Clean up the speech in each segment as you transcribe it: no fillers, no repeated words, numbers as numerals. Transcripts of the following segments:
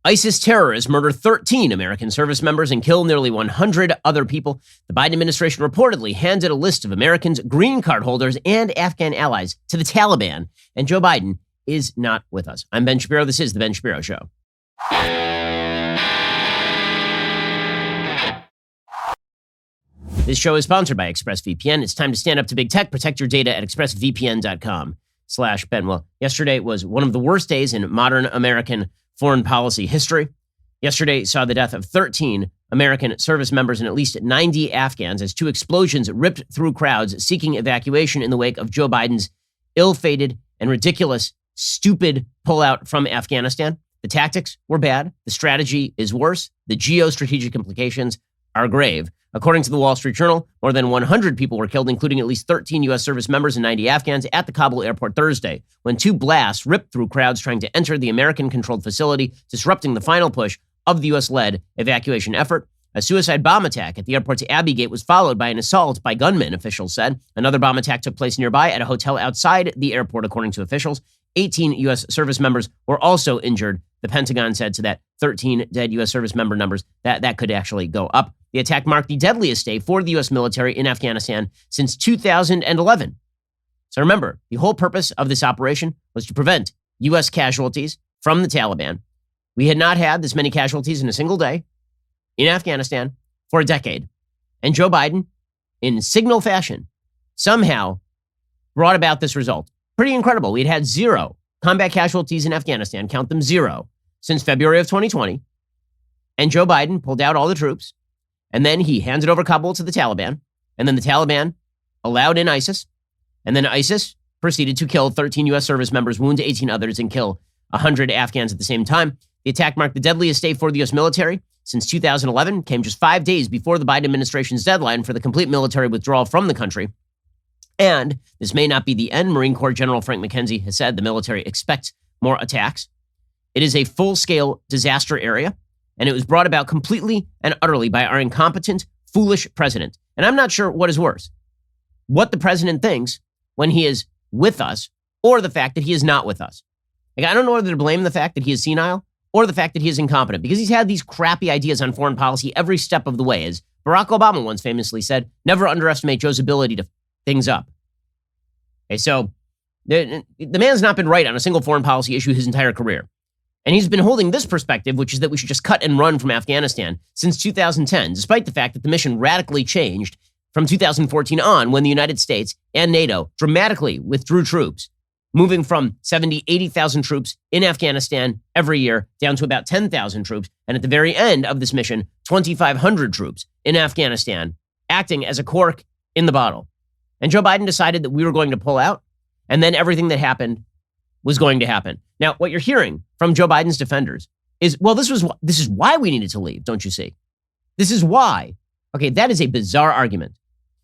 ISIS terrorists murder 13 American service members and kill nearly 100 other people. The Biden administration reportedly handed a list of Americans, green card holders, and Afghan allies to the Taliban, and Joe Biden is not with us. I'm Ben Shapiro. This is The Ben Shapiro Show. This show is sponsored by ExpressVPN. It's time to stand up to big tech. Protect your data at expressvpn.com/Ben. Well, yesterday was one of the worst days in modern American foreign policy history. Yesterday saw the death of 13 American service members and at least 90 Afghans as two explosions ripped through crowds seeking evacuation in the wake of Joe Biden's ill-fated and ridiculous, stupid pullout from Afghanistan. The tactics were bad. The strategy is worse. The geostrategic implications are grave. According to the Wall Street Journal, more than 100 people were killed, including at least 13 U.S. service members and 90 Afghans at the Kabul airport Thursday, when two blasts ripped through crowds trying to enter the American-controlled facility, disrupting the final push of the U.S.-led evacuation effort. A suicide bomb attack at the airport's Abbey Gate was followed by an assault by gunmen, officials said. Another bomb attack took place nearby at a hotel outside the airport, according to officials. 18 U.S. service members were also injured. The Pentagon said, so that 13 dead U.S. service member numbers, that could actually go up. The attack marked the deadliest day for the U.S. military in Afghanistan since 2011. So remember, the whole purpose of this operation was to prevent U.S. casualties from the Taliban. We had not had this many casualties in a single day in Afghanistan for a decade. And Joe Biden, in signal fashion, somehow brought about this result. Pretty incredible. We'd had 0 combat casualties in Afghanistan, count them 0, since February of 2020. And Joe Biden pulled out all the troops. And then he handed over Kabul to the Taliban. And then the Taliban allowed in ISIS. And then ISIS proceeded to kill 13 U.S. service members, wound 18 others, and kill 100 Afghans at the same time. The attack marked the deadliest day for the U.S. military since 2011, came just 5 days before the Biden administration's deadline for the complete military withdrawal from the country. And this may not be the end. Marine Corps General Frank McKenzie has said the military expects more attacks. It is a full-scale disaster area. And it was brought about completely and utterly by our incompetent, foolish president. And I'm not sure what is worse, what the president thinks when he is with us or the fact that he is not with us. Like, I don't know whether to blame the fact that he is senile or the fact that he is incompetent, because he's had these crappy ideas on foreign policy every step of the way. As Barack Obama once famously said, never underestimate Joe's ability to things up. Okay, so the man's not been right on a single foreign policy issue his entire career. And he's been holding this perspective, which is that we should just cut and run from Afghanistan since 2010, despite the fact that the mission radically changed from 2014 on, when the United States and NATO dramatically withdrew troops, moving from 70, 80,000 troops in Afghanistan every year down to about 10,000 troops. And at the very end of this mission, 2,500 troops in Afghanistan, acting as a cork in the bottle. And Joe Biden decided that we were going to pull out, and then everything that happened was going to happen. Now, what you're hearing from Joe Biden's defenders is, well, this is why we needed to leave, don't you see? This is why. Okay, that is a bizarre argument.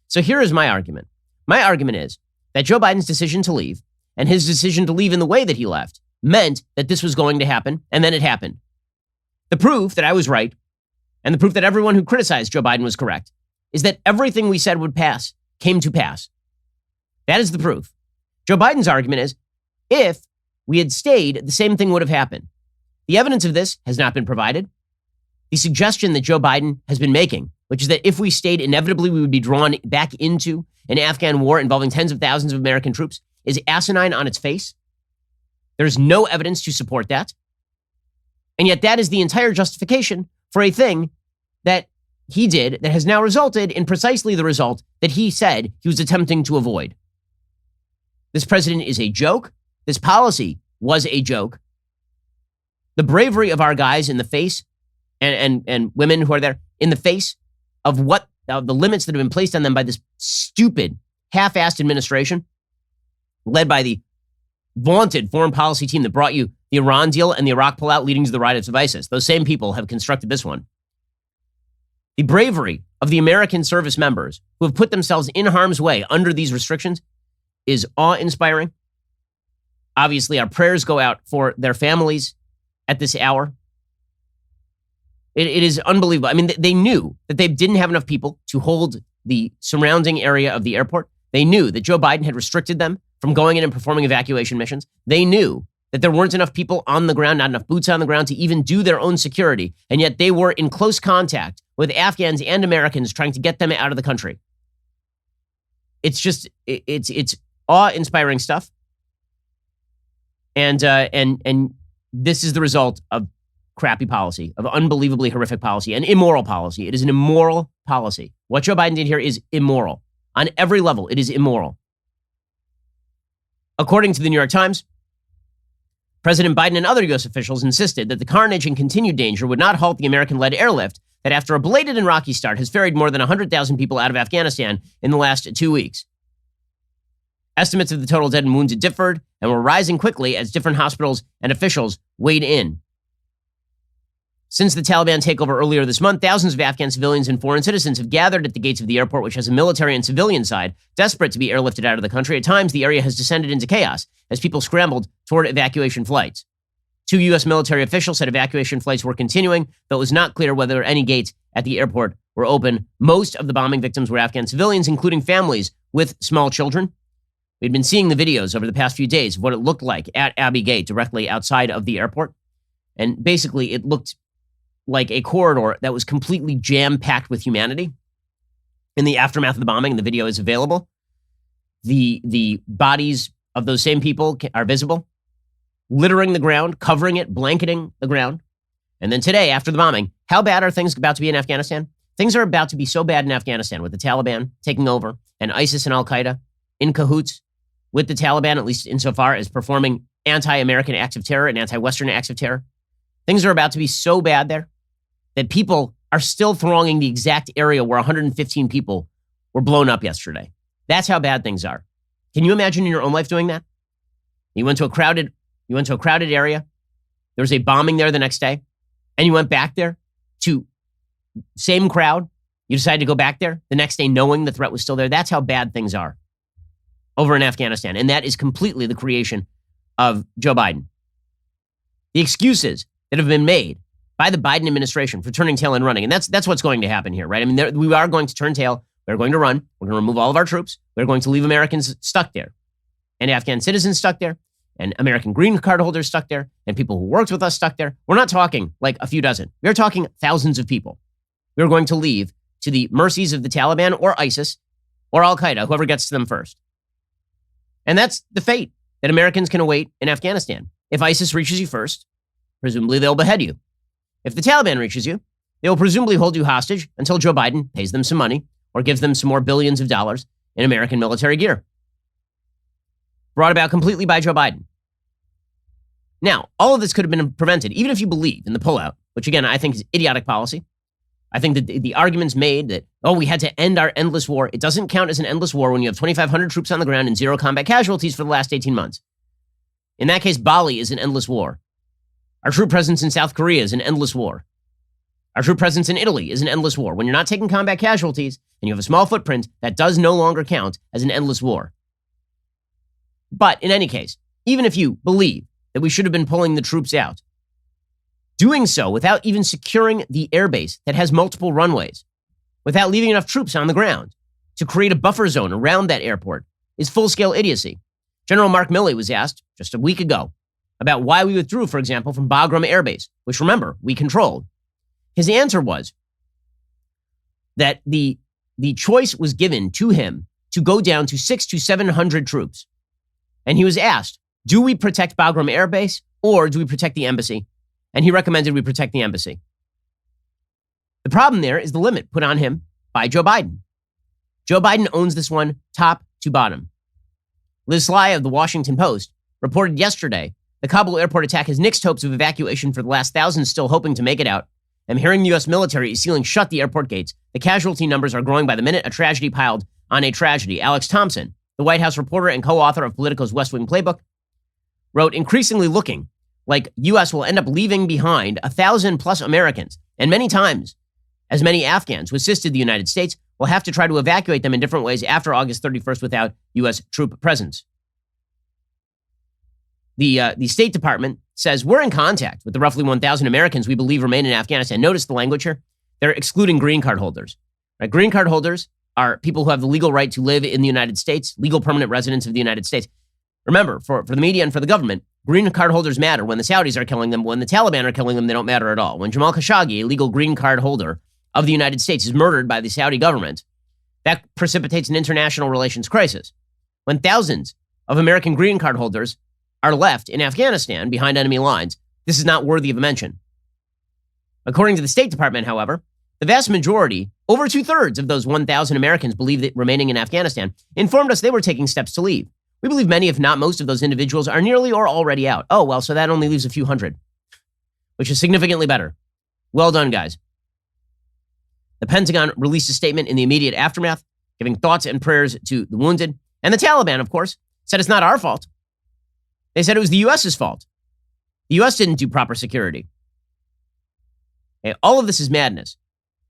So here is my argument. My argument is that Joe Biden's decision to leave and his decision to leave in the way that he left meant that this was going to happen, and then it happened. The proof that I was right, and the proof that everyone who criticized Joe Biden was correct, is that everything we said would pass came to pass. That is the proof. Joe Biden's argument is, if we had stayed, the same thing would have happened. The evidence of this has not been provided. The suggestion that Joe Biden has been making, which is that if we stayed, inevitably we would be drawn back into an Afghan war involving tens of thousands of American troops, is asinine on its face. There's no evidence to support that. And yet that is the entire justification for a thing that he did that has now resulted in precisely the result that he said he was attempting to avoid. This president is a joke. This policy was a joke. The bravery of our guys in the face, and women who are there, in the face of what the limits that have been placed on them by this stupid, half-assed administration, led by the vaunted foreign policy team that brought you the Iran deal and the Iraq pullout leading to the rise of ISIS. Those same people have constructed this one. The bravery of the American service members who have put themselves in harm's way under these restrictions is awe-inspiring. Obviously, our prayers go out for their families at this hour. It is unbelievable. I mean, they knew that they didn't have enough people to hold the surrounding area of the airport. They knew that Joe Biden had restricted them from going in and performing evacuation missions. They knew that there weren't enough people on the ground, not enough boots on the ground to even do their own security. And yet they were in close contact with Afghans and Americans trying to get them out of the country. It's just, it's awe-inspiring stuff. And this is the result of crappy policy, of unbelievably horrific policy, and immoral policy. It is an immoral policy. What Joe Biden did here is immoral. On every level, it is immoral. According to the New York Times, President Biden and other U.S. officials insisted that the carnage and continued danger would not halt the American-led airlift that, after a belated and rocky start, has ferried more than 100,000 people out of Afghanistan in the last 2 weeks. Estimates of the total dead and wounded differed and were rising quickly as different hospitals and officials weighed in. Since the Taliban takeover earlier this month, thousands of Afghan civilians and foreign citizens have gathered at the gates of the airport, which has a military and civilian side, desperate to be airlifted out of the country. At times, the area has descended into chaos as people scrambled toward evacuation flights. 2 U.S. military officials said evacuation flights were continuing, though it was not clear whether any gates at the airport were open. Most of the bombing victims were Afghan civilians, including families with small children. We'd been seeing the videos over the past few days of what it looked like at Abbey Gate, directly outside of the airport. And basically, it looked like a corridor that was completely jam-packed with humanity. In the aftermath of the bombing, and the video is available, the bodies of those same people are visible, littering the ground, covering it, blanketing the ground. And then today, after the bombing, how bad are things about to be in Afghanistan? Things are about to be so bad in Afghanistan with the Taliban taking over and ISIS and Al-Qaeda in cahoots with the Taliban, at least insofar as performing anti-American acts of terror and anti-Western acts of terror. Things are about to be so bad there that people are still thronging the exact area where 115 people were blown up yesterday. That's how bad things are. Can you imagine in your own life doing that? You went to a crowded area. There was a bombing there the next day, and you went back there to same crowd. You decided to go back there the next day knowing the threat was still there. That's how bad things are over in Afghanistan. And that is completely the creation of Joe Biden. The excuses that have been made by the Biden administration for turning tail and running. And that's what's going to happen here, right? I mean, we are going to turn tail. We're going to run. We're going to remove all of our troops. We're going to leave Americans stuck there, and Afghan citizens stuck there, and American green card holders stuck there, and people who worked with us stuck there. We're not talking like a few dozen. We're talking thousands of people. We're going to leave to the mercies of the Taliban or ISIS or Al-Qaeda, whoever gets to them first. And that's the fate that Americans can await in Afghanistan. If ISIS reaches you first, presumably they'll behead you. If the Taliban reaches you, they will presumably hold you hostage until Joe Biden pays them some money or gives them some more billions of dollars in American military gear. Brought about completely by Joe Biden. Now, all of this could have been prevented, even if you believe in the pullout, which again, I think is idiotic policy. I think that the arguments made that, we had to end our endless war. It doesn't count as an endless war when you have 2,500 troops on the ground and 0 combat casualties for the last 18 months. In that case, Bali is an endless war. Our troop presence in South Korea is an endless war. Our troop presence in Italy is an endless war. When you're not taking combat casualties and you have a small footprint, that does no longer count as an endless war. But in any case, even if you believe that we should have been pulling the troops out, doing so without even securing the airbase that has multiple runways, without leaving enough troops on the ground to create a buffer zone around that airport, is full-scale idiocy. General Mark Milley was asked just a week ago about why we withdrew, for example, from Bagram Air Base, which, remember, we controlled. His answer was that the choice was given to him to go down to 600 to 700 troops. And he was asked, do we protect Bagram Air Base or do we protect the embassy? And he recommended we protect the embassy. The problem there is the limit put on him by Joe Biden. Joe Biden owns this one top to bottom. Liz Sly of the Washington Post reported yesterday the Kabul airport attack has nixed hopes of evacuation for the last thousands still hoping to make it out. I'm hearing the U.S. military is sealing shut the airport gates. The casualty numbers are growing by the minute, a tragedy piled on a tragedy. Alex Thompson, the White House reporter and co-author of Politico's West Wing Playbook, wrote, increasingly looking like U.S. will end up leaving behind 1,000 plus Americans, and many times as many Afghans who assisted the United States will have to try to evacuate them in different ways after August 31st without U.S. troop presence. The State Department says we're in contact with the roughly 1,000 Americans we believe remain in Afghanistan. Notice the language here. They're excluding green card holders. Right? Green card holders are people who have the legal right to live in the United States, legal permanent residents of the United States. Remember, for the media and for the government, green card holders matter when the Saudis are killing them. When the Taliban are killing them, they don't matter at all. When Jamal Khashoggi, a legal green card holder of the United States, is murdered by the Saudi government, that precipitates an international relations crisis. When thousands of American green card holders are left in Afghanistan behind enemy lines, this is not worthy of a mention. According to the State Department, however, the vast majority, over 2/3 of those 1,000 Americans believe that remaining in Afghanistan, informed us they were taking steps to leave. We believe many, if not most, of those individuals are nearly or already out. Oh, well, so that only leaves a few hundred, which is significantly better. Well done, guys. The Pentagon released a statement in the immediate aftermath, giving thoughts and prayers to the wounded. And the Taliban, of course, said it's not our fault. They said it was the U.S.'s fault. The U.S. didn't do proper security. Okay, all of this is madness.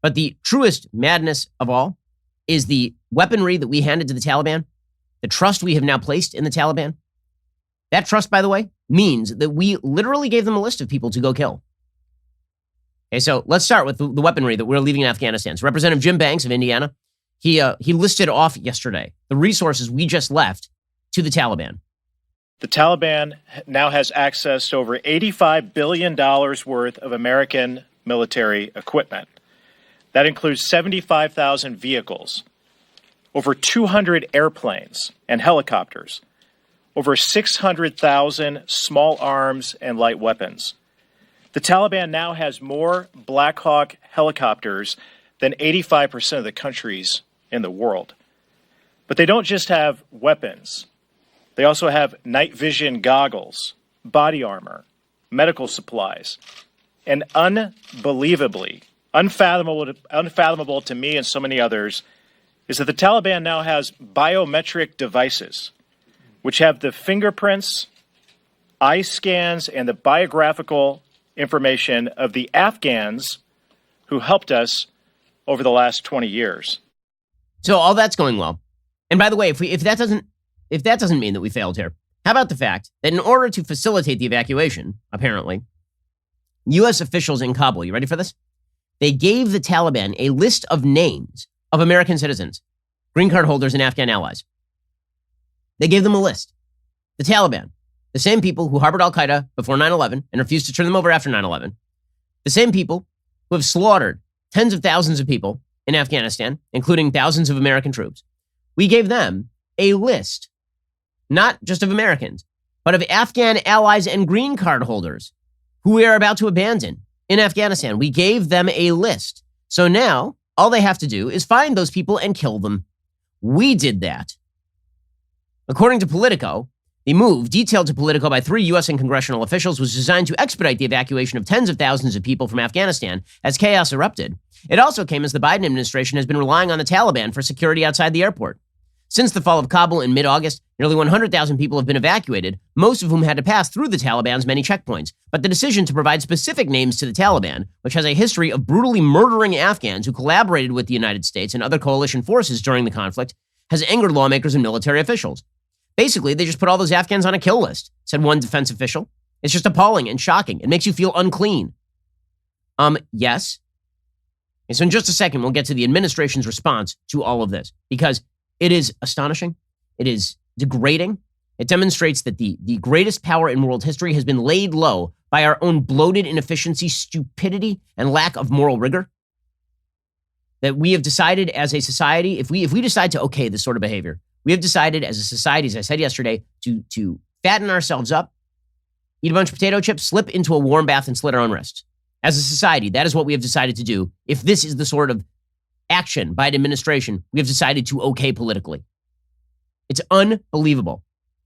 But the truest madness of all is the weaponry that we handed to the Taliban, the trust we have now placed in the Taliban. That trust, by the way, means that we literally gave them a list of people to go kill. Okay, so let's start with the weaponry that we're leaving in Afghanistan. So Representative Jim Banks of Indiana, he listed off yesterday the resources we just left to the Taliban. The Taliban now has access to over $85 billion worth of American military equipment. That includes 75,000 vehicles, over 200 airplanes and helicopters, over 600,000 small arms and light weapons. The Taliban now has more Black Hawk helicopters than 85% of the countries in the world. But they don't just have weapons. They also have night vision goggles, body armor, medical supplies, and unbelievably, unfathomable to me and so many others, is that the Taliban now has biometric devices, which have the fingerprints, eye scans, and the biographical information of the Afghans who helped us over the last 20 years. So all that's going well. And by the way, if that doesn't mean that we failed here, how about the fact that in order to facilitate the evacuation, apparently, U.S. officials in Kabul, you ready for this? They gave the Taliban a list of names of American citizens, green card holders, and Afghan allies. They gave them a list. The Taliban, the same people who harbored al-Qaeda before 9/11 and refused to turn them over after 9/11, the same people who have slaughtered tens of thousands of people in Afghanistan, including thousands of American troops. We gave them a list, not just of Americans, but of Afghan allies and green card holders who we are about to abandon in Afghanistan. We gave them a list. So now all they have to do is find those people and kill them. We did that. According to Politico, the move, detailed to Politico by 3 U.S. and congressional officials, was designed to expedite the evacuation of tens of thousands of people from Afghanistan as chaos erupted. It also came as the Biden administration has been relying on the Taliban for security outside the airport. Since the fall of Kabul in mid-August, nearly 100,000 people have been evacuated, most of whom had to pass through the Taliban's many checkpoints. But the decision to provide specific names to the Taliban, which has a history of brutally murdering Afghans who collaborated with the United States and other coalition forces during the conflict, has angered lawmakers and military officials. Basically, they just put all those Afghans on a kill list, said one defense official. It's just appalling and shocking. It makes you feel unclean. Yes. And so in just a second, we'll get to the administration's response to all of this, because it is astonishing. It is degrading. It demonstrates that the greatest power in world history has been laid low by our own bloated inefficiency, stupidity, and lack of moral rigor. That we have decided as a society, if we decide to okay this sort of behavior, we have decided as a society, as I said yesterday, to fatten ourselves up, eat a bunch of potato chips, slip into a warm bath, and slit our own wrists. As a society, that is what we have decided to do. If this is the sort of action by an administration we have decided to okay politically. It's unbelievable.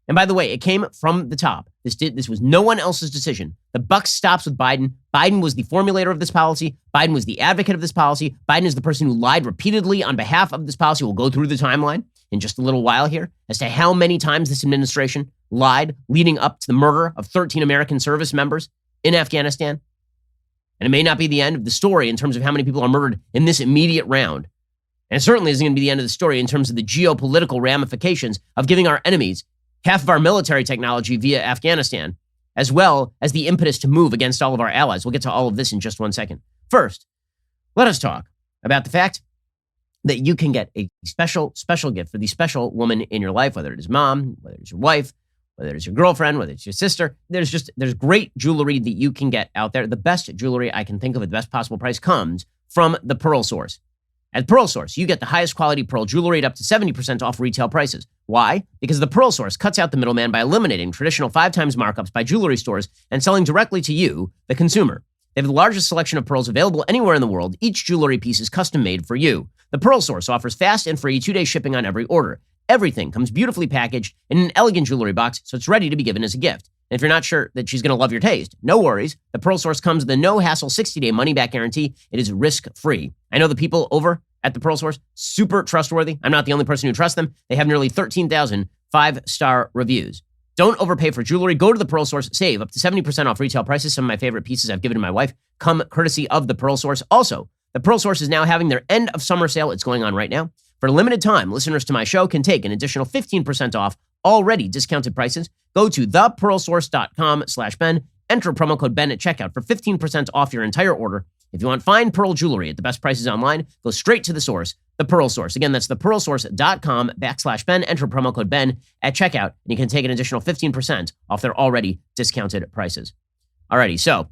And by the way, it came from the top. This was no one else's decision. The buck stops with Biden. Biden was the formulator of this policy. Biden was the advocate of this policy. Biden is the person who lied repeatedly on behalf of this policy. We'll go through the timeline in just a little while here as to how many times this administration lied leading up to the murder of 13 American service members in Afghanistan. And it may not be the end of the story in terms of how many people are murdered in this immediate round. And it certainly isn't going to be the end of the story in terms of the geopolitical ramifications of giving our enemies half of our military technology via Afghanistan, as well as the impetus to move against all of our allies. We'll get to all of this in just one second. First, let us talk about the fact that you can get a special gift for the special woman in your life, whether it is mom, whether it is your wife, whether it's your girlfriend, whether it's your sister. There's great jewelry that you can get out there. The best jewelry I can think of at the best possible price comes from the Pearl Source. At Pearl Source, you get the highest quality pearl jewelry at up to 70% off retail prices. Why? Because the Pearl Source cuts out the middleman by eliminating traditional 5 times markups by jewelry stores and selling directly to you, the consumer. They have the largest selection of pearls available anywhere in the world. Each jewelry piece is custom made for you. The Pearl Source offers fast and free 2-day shipping on every order. Everything comes beautifully packaged in an elegant jewelry box, so it's ready to be given as a gift. And if you're not sure that she's going to love your taste, no worries. The Pearl Source comes with a no-hassle 60-day money-back guarantee. It is risk-free. I know the people over at the Pearl Source, super trustworthy. I'm not the only person who trusts them. They have nearly 13,000 5-star reviews. Don't overpay for jewelry. Go to the Pearl Source. Save up to 70% off retail prices. Some of my favorite pieces I've given to my wife come courtesy of the Pearl Source. Also, the Pearl Source is now having their end of summer sale. It's going on right now. For a limited time, listeners to my show can take an additional 15% off already discounted prices. Go to thepearlsource.com/Ben. Enter promo code Ben at checkout for 15% off your entire order. If you want fine pearl jewelry at the best prices online, go straight to the source, the Pearl Source. Again, that's thepearlsource.com/Ben. Enter promo code Ben at checkout, and you can take an additional 15% off their already discounted prices. Alrighty, so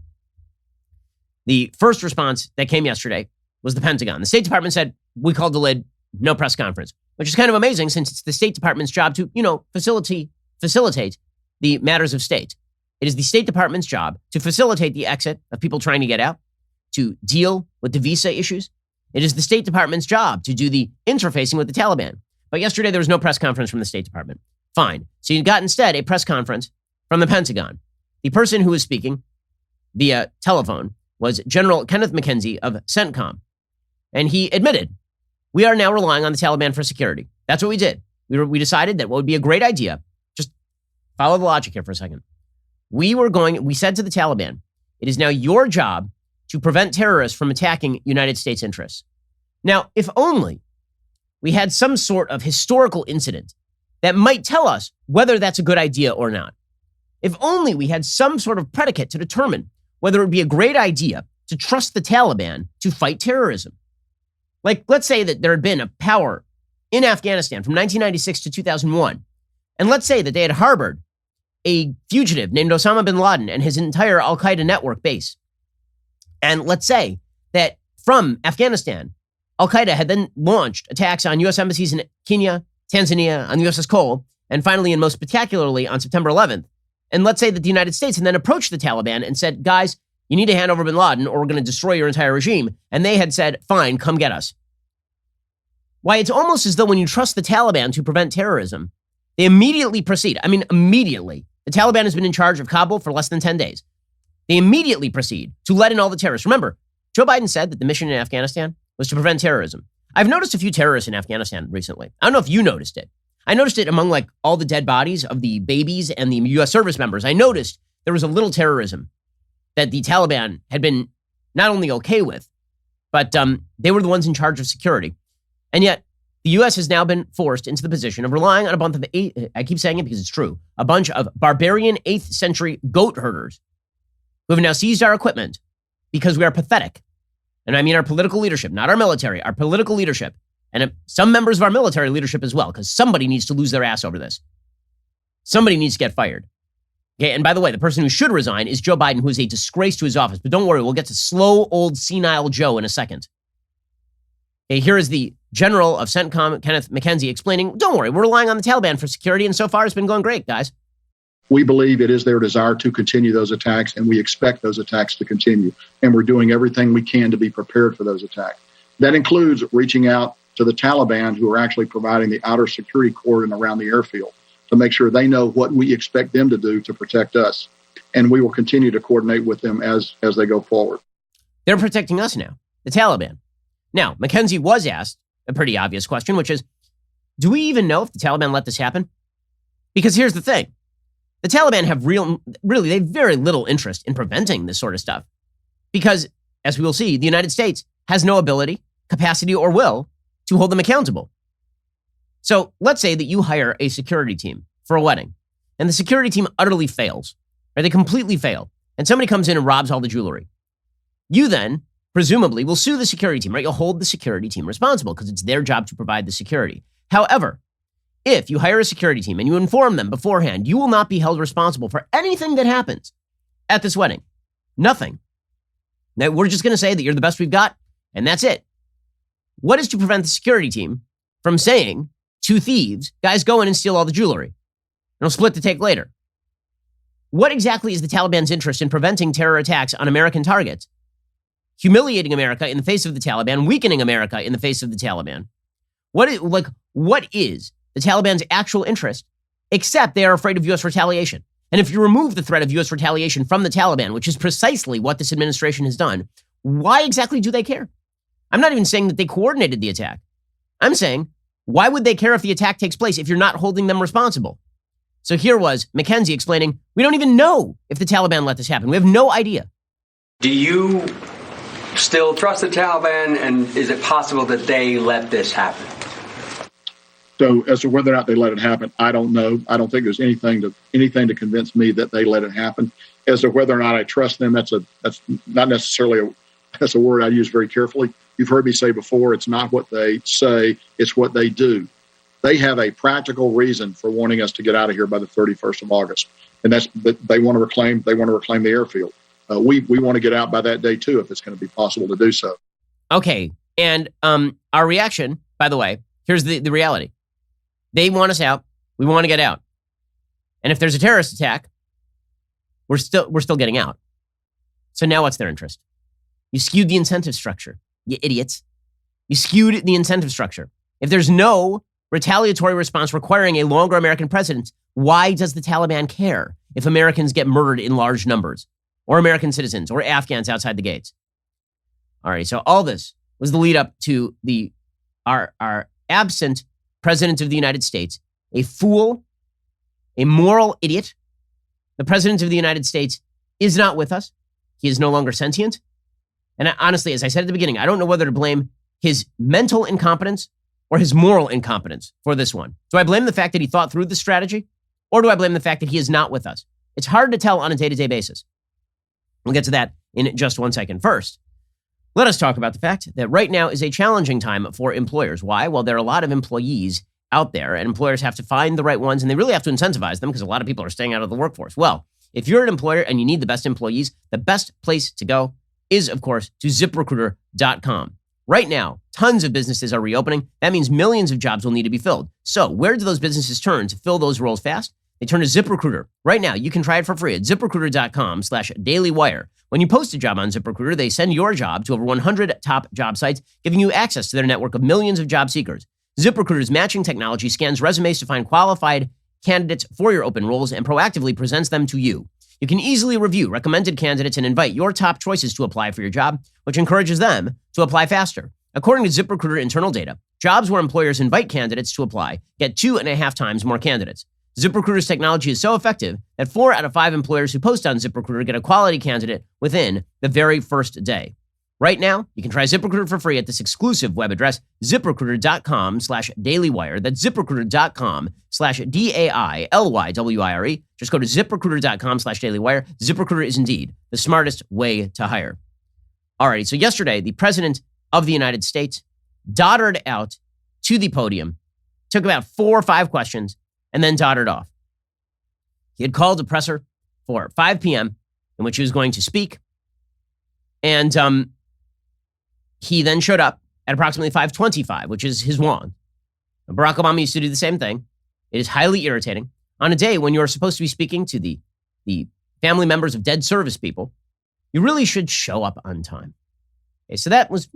the first response that came yesterday was the Pentagon. The State Department said, we called the lid, no press conference, which is kind of amazing since it's the State Department's job to, facilitate the matters of state. It is the State Department's job to facilitate the exit of people trying to get out, to deal with the visa issues. It is the State Department's job to do the interfacing with the Taliban. But yesterday, there was no press conference from the State Department. Fine. So you got instead a press conference from the Pentagon. The person who was speaking via telephone was General Kenneth McKenzie of CENTCOM. And he admitted, we are now relying on the Taliban for security. That's what we did. We decided that what would be a great idea, just follow the logic here for a second. We said to the Taliban, it is now your job to prevent terrorists from attacking United States interests. Now, if only we had some sort of historical incident that might tell us whether that's a good idea or not. If only we had some sort of predicate to determine whether it would be a great idea to trust the Taliban to fight terrorism. Like, let's say that there had been a power in Afghanistan from 1996 to 2001, and let's say that they had harbored a fugitive named Osama bin Laden and his entire al-Qaeda network base. And let's say that from Afghanistan, al-Qaeda had then launched attacks on U.S. embassies in Kenya, Tanzania, on the USS Cole, and finally, and most spectacularly, on September 11th. And let's say that the United States had then approached the Taliban and said, guys, you need to hand over bin Laden or we're going to destroy your entire regime. And they had said, fine, come get us. Why, it's almost as though when you trust the Taliban to prevent terrorism, they immediately proceed. I mean, immediately. The Taliban has been in charge of Kabul for less than 10 days. They immediately proceed to let in all the terrorists. Remember, Joe Biden said that the mission in Afghanistan was to prevent terrorism. I've noticed a few terrorists in Afghanistan recently. I don't know if you noticed it. I noticed it among all the dead bodies of the babies and the U.S. service members. I noticed there was a little terrorism that the Taliban had been not only okay with, but they were the ones in charge of security. And yet, the U.S. has now been forced into the position of relying on a bunch of, I keep saying it because it's true, a bunch of barbarian 8th century goat herders who have now seized our equipment because we are pathetic. And I mean our political leadership, not our military, our political leadership, and some members of our military leadership as well, because somebody needs to lose their ass over this. Somebody needs to get fired. Okay, and by the way, the person who should resign is Joe Biden, who is a disgrace to his office. But don't worry, we'll get to slow, old, senile Joe in a second. Okay, here is the general of CENTCOM, Kenneth McKenzie, explaining, don't worry, we're relying on the Taliban for security, and so far it's been going great, guys. We believe it is their desire to continue those attacks, and we expect those attacks to continue. And we're doing everything we can to be prepared for those attacks. That includes reaching out to the Taliban, who are actually providing the outer security cordon around the airfield, to make sure they know what we expect them to do to protect us. And we will continue to coordinate with them as they go forward. They're protecting us now, the Taliban. Now, McKenzie was asked a pretty obvious question, which is, do we even know if the Taliban let this happen? Because here's the thing. The Taliban have they have very little interest in preventing this sort of stuff. Because, as we will see, the United States has no ability, capacity, or will to hold them accountable. So let's say that you hire a security team for a wedding, and the security team utterly fails, or they completely fail, and somebody comes in and robs all the jewelry. You then, presumably, will sue the security team, right? You'll hold the security team responsible because it's their job to provide the security. However, If you hire a security team and you inform them beforehand, you will not be held responsible for anything that happens at this wedding. Nothing. Now, we're just going to say that you're the best we've got, and that's it. What is to prevent the security team from saying to thieves, guys, go in and steal all the jewelry, and we'll split the take later? What exactly is the Taliban's interest in preventing terror attacks on American targets, humiliating America in the face of the Taliban, weakening America in the face of the Taliban? What is the Taliban's actual interest, except they are afraid of U.S. retaliation? And if you remove the threat of U.S. retaliation from the Taliban, which is precisely what this administration has done, why exactly do they care? I'm not even saying that they coordinated the attack. I'm saying, why would they care if the attack takes place if you're not holding them responsible? So here was McKenzie explaining, we don't even know if the Taliban let this happen. We have no idea. Do you still trust the Taliban, and is it possible that they let this happen? So as to whether or not they let it happen, I don't know. I don't think there's anything to convince me that they let it happen. As to whether or not I trust them, that's not necessarily that's a word I use very carefully. You've heard me say before, it's not what they say, it's what they do. They have a practical reason for wanting us to get out of here by the 31st of August, and that's that they want to reclaim the airfield. We want to get out by that day too, if it's going to be possible to do so. Okay, and our reaction, by the way, here's the reality: they want us out. We want to get out, and if there's a terrorist attack, we're still getting out. So now, what's their interest? You skewed the incentive structure, you idiots. You skewed the incentive structure. If there's no retaliatory response requiring a longer American presence, why does the Taliban care if Americans get murdered in large numbers, or American citizens, or Afghans outside the gates? All right, so all this was the lead up to our absent president of the United States, a fool, a moral idiot. The president of the United States is not with us. He is no longer sentient. And honestly, as I said at the beginning, I don't know whether to blame his mental incompetence or his moral incompetence for this one. Do I blame the fact that he thought through the strategy, or do I blame the fact that he is not with us? It's hard to tell on a day-to-day basis. We'll get to that in just 1 second. First, let us talk about the fact that right now is a challenging time for employers. Why? Well, there are a lot of employees out there, and employers have to find the right ones, and they really have to incentivize them because a lot of people are staying out of the workforce. Well, if you're an employer and you need the best employees, the best place to go is, of course, to ZipRecruiter.com. Right now, tons of businesses are reopening. That means millions of jobs will need to be filled. So where do those businesses turn to fill those roles fast? They turn to ZipRecruiter. Right now, you can try it for free at ZipRecruiter.com/dailywire. When you post a job on ZipRecruiter, they send your job to over 100 top job sites, giving you access to their network of millions of job seekers. ZipRecruiter's matching technology scans resumes to find qualified candidates for your open roles and proactively presents them to you. You can easily review recommended candidates and invite your top choices to apply for your job, which encourages them to apply faster. According to ZipRecruiter internal data, jobs where employers invite candidates to apply get 2.5 times more candidates. ZipRecruiter's technology is so effective that 4 out of 5 employers who post on ZipRecruiter get a quality candidate within the very first day. Right now, you can try ZipRecruiter for free at this exclusive web address, ZipRecruiter.com/dailywire. That's ZipRecruiter.com/DAILYWIRE. Just go to ZipRecruiter.com/dailywire. ZipRecruiter is indeed the smartest way to hire. Alrighty, so yesterday, the president of the United States doddered out to the podium, took about 4 or 5 questions, and then doddered off. He had called a presser for 5 p.m. in which he was going to speak, and he then showed up at approximately 5:25, which is his wand. Barack Obama used to do the same thing. It is highly irritating. On a day when you're supposed to be speaking to the family members of dead service people, you really should show up on time. Okay, so that was,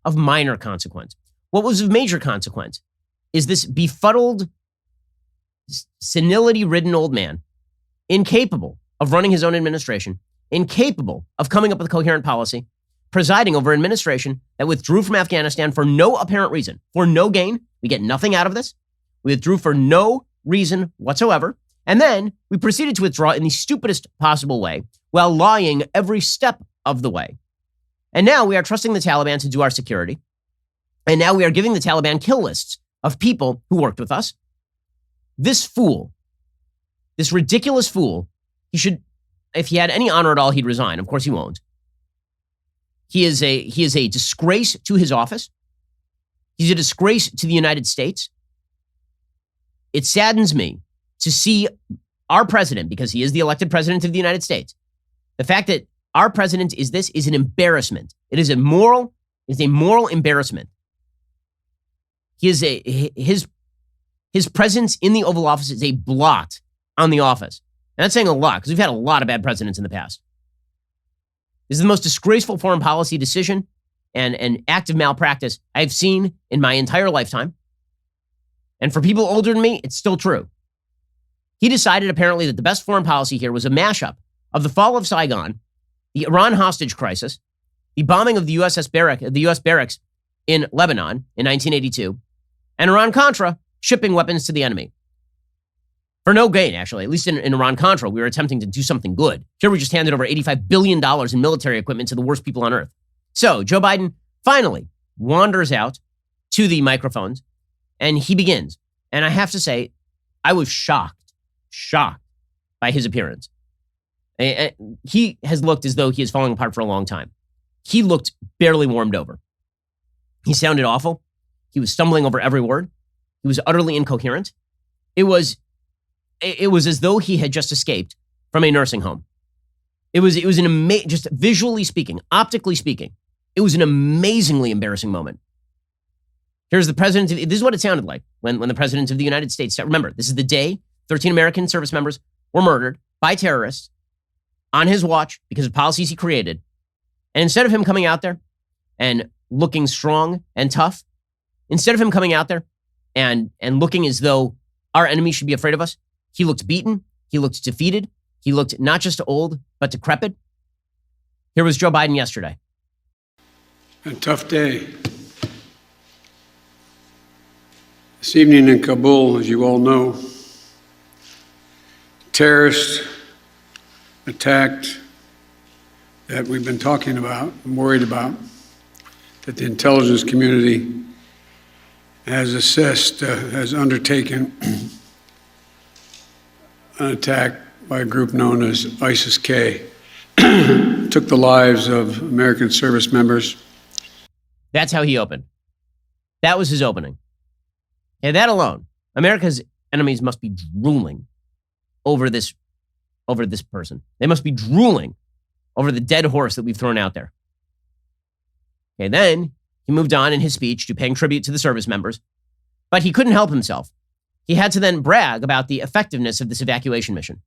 of minor consequence. What was of major consequence is this befuddled, senility-ridden old man, incapable of running his own administration, incapable of coming up with a coherent policy, presiding over an administration that withdrew from Afghanistan for no apparent reason, for no gain. We get nothing out of this. We withdrew for no reason whatsoever. And then we proceeded to withdraw in the stupidest possible way while lying every step of the way. And now we are trusting the Taliban to do our security. And now we are giving the Taliban kill lists of people who worked with us. This fool, this ridiculous fool, he should, if he had any honor at all, he'd resign. Of course he won't. He is a disgrace to his office. He's a disgrace to the United States. it saddens me to see our president, because he is the elected president of the United States. The fact that our president is this is an embarrassment. It is a moral embarrassment. His presence in the Oval Office is a blot on the office. And that's saying a lot, because we've had a lot of bad presidents in the past. This is the most disgraceful foreign policy decision and act of malpractice I've seen in my entire lifetime. And for people older than me, it's still true. He decided apparently that the best foreign policy here was a mashup of the fall of Saigon, the Iran hostage crisis, the bombing of the U.S. barracks in Lebanon in 1982, and Iran-Contra shipping weapons to the enemy. For no gain, actually. At least in Iran-Contra, we were attempting to do something good. Here we just handed over $85 billion in military equipment to the worst people on earth. So Joe Biden finally wanders out to the microphones, and he begins. And I have to say, I was shocked by his appearance. He has looked as though he is falling apart for a long time. He looked barely warmed over. He sounded awful. He was stumbling over every word. He was utterly incoherent. It was as though he had just escaped from a nursing home. It was just visually speaking, optically speaking, it was an amazingly embarrassing moment. Here's the president. This is what it sounded like when the president of the United States, remember, this is the day 13 American service members were murdered by terrorists on his watch because of policies he created. And instead of him coming out there and looking strong and tough, instead of him coming out there and looking as though our enemy should be afraid of us, he looked beaten. He looked defeated. He looked not just old, but decrepit. Here was Joe Biden yesterday. A tough day. This evening in Kabul, as you all know, terrorists attacked that we've been talking about and worried about, that the intelligence community has assessed, has undertaken an attack by a group known as ISIS-K. Took the lives of American service members. That's how he opened. That was his opening. And that alone, America's enemies must be drooling over this person. They must be drooling over the dead horse that we've thrown out there. Okay, then he moved on in his speech to paying tribute to the service members, but he couldn't help himself. He had to then brag about the effectiveness of this evacuation mission.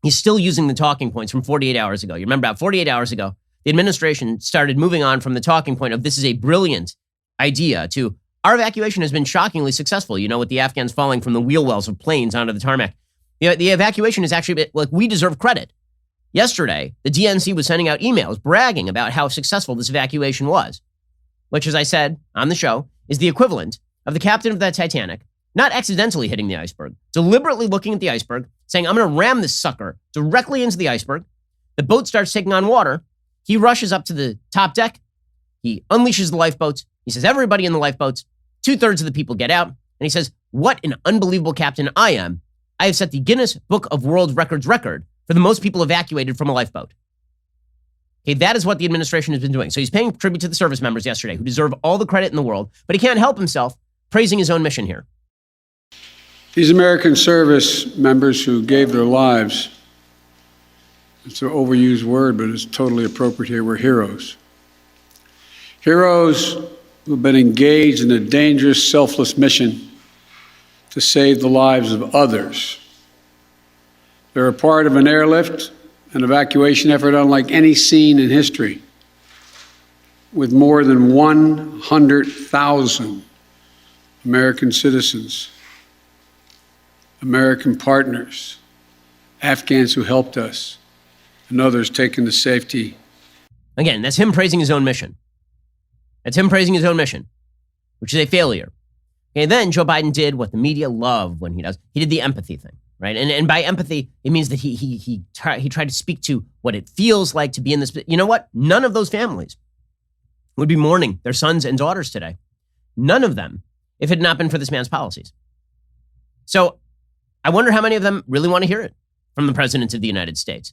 He's still using the talking points from 48 hours ago. You remember about 48 hours ago, the administration started moving on from the talking point of this is a brilliant idea to our evacuation has been shockingly successful. You know, with the Afghans falling from the wheel wells of planes onto the tarmac. The evacuation is actually, like, we deserve credit. Yesterday, the DNC was sending out emails bragging about how successful this evacuation was, which, as I said on the show, is the equivalent of the captain of that Titanic not accidentally hitting the iceberg, deliberately looking at the iceberg, saying, I'm going to ram this sucker directly into the iceberg. The boat starts taking on water. He rushes up to the top deck. He unleashes the lifeboats. He says, everybody in the lifeboats, 2/3 of the people get out. And he says, what an unbelievable captain I am. I have set the Guinness Book of World Records record for the most people evacuated from a lifeboat. Okay, that is what the administration has been doing. So he's paying tribute to the service members yesterday who deserve all the credit in the world, but he can't help himself praising his own mission here. These American service members who gave their lives, it's an overused word, but it's totally appropriate here, were heroes. Heroes who've been engaged in a dangerous, selfless mission to save the lives of others. They're a part of an airlift, an evacuation effort unlike any seen in history, with more than 100,000 American citizens, American partners, Afghans who helped us, and others taken to safety. Again, that's him praising his own mission. That's him praising his own mission, which is a failure. And then Joe Biden did what the media love when he does. He did the empathy thing, right? And by empathy, it means that he tried to speak to what it feels like to be in this. You know what? None of those families would be mourning their sons and daughters today. None of them, if it had not been for this man's policies. So I wonder how many of them really want to hear it from the president of the United States.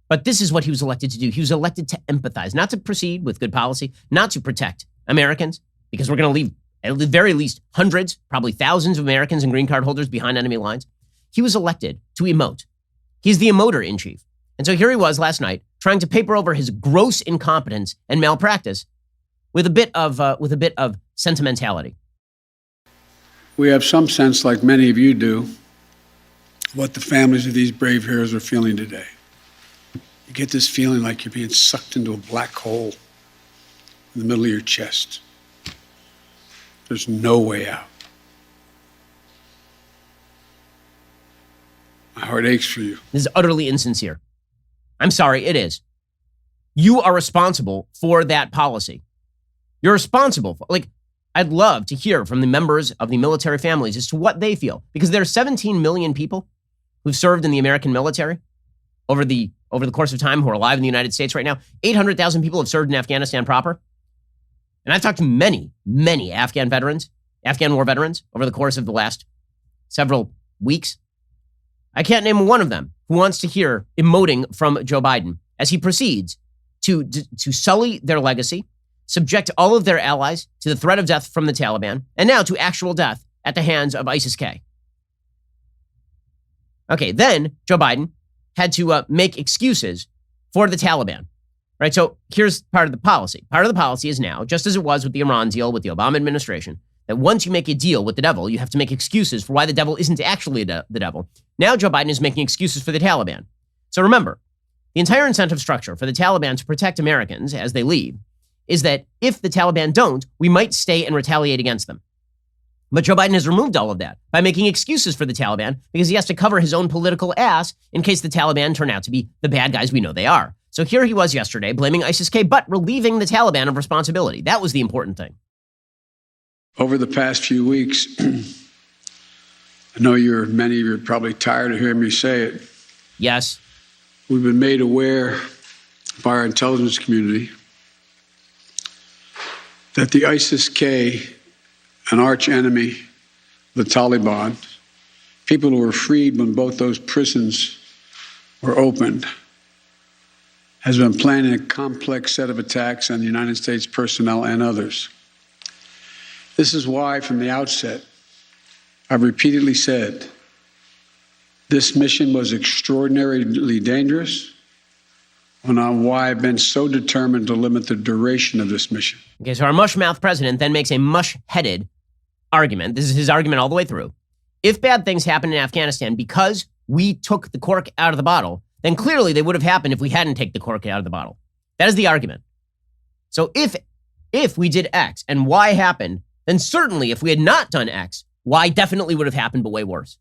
But this is what he was elected to do. He was elected to empathize, not to proceed with good policy, not to protect Americans, because we're going to leave at the very least hundreds, probably thousands of Americans and green card holders behind enemy lines. He was elected to emote. He's the emoter in chief. And so here he was last night trying to paper over his gross incompetence and malpractice with a bit of sentimentality. We have some sense, like many of you do, what the families of these brave heroes are feeling today. You get this feeling like you're being sucked into a black hole in the middle of your chest. There's no way out. My heart aches for you. This is utterly insincere. I'm sorry, it is. You are responsible for that policy. You're responsible for, I'd love to hear from the members of the military families as to what they feel, because there are 17 million people who've served in the American military over the course of time who are alive in the United States right now. 800,000 people have served in Afghanistan proper. And I've talked to many, many Afghan war veterans over the course of the last several weeks. I can't name one of them who wants to hear emoting from Joe Biden as he proceeds to sully their legacy, subject all of their allies to the threat of death from the Taliban, and now to actual death at the hands of ISIS-K. Okay, then Joe Biden had to make excuses for the Taliban, right? So here's part of the policy. Part of the policy is now, just as it was with the Iran deal with the Obama administration, that once you make a deal with the devil, you have to make excuses for why the devil isn't actually the devil. Now Joe Biden is making excuses for the Taliban. So remember, the entire incentive structure for the Taliban to protect Americans as they leave is that if the Taliban don't, we might stay and retaliate against them. But Joe Biden has removed all of that by making excuses for the Taliban because he has to cover his own political ass in case the Taliban turn out to be the bad guys we know they are. So here he was yesterday blaming ISIS-K, but relieving the Taliban of responsibility. That was the important thing. Over the past few weeks, I know many of you are probably tired of hearing me say it. Yes. We've been made aware by our intelligence community that the ISIS-K, an arch enemy, the Taliban, people who were freed when both those prisons were opened, has been planning a complex set of attacks on the United States personnel and others. This is why, from the outset, I've repeatedly said this mission was extraordinarily dangerous, and on why I've been so determined to limit the duration of this mission. Okay, so our mush-mouthed president then makes a mush-headed argument. This is his argument all the way through. If bad things happen in Afghanistan because we took the cork out of the bottle, then clearly they would have happened if we hadn't taken the cork out of the bottle. That is the argument. So if we did X and Y happened, then certainly if we had not done X, Y definitely would have happened, but way worse.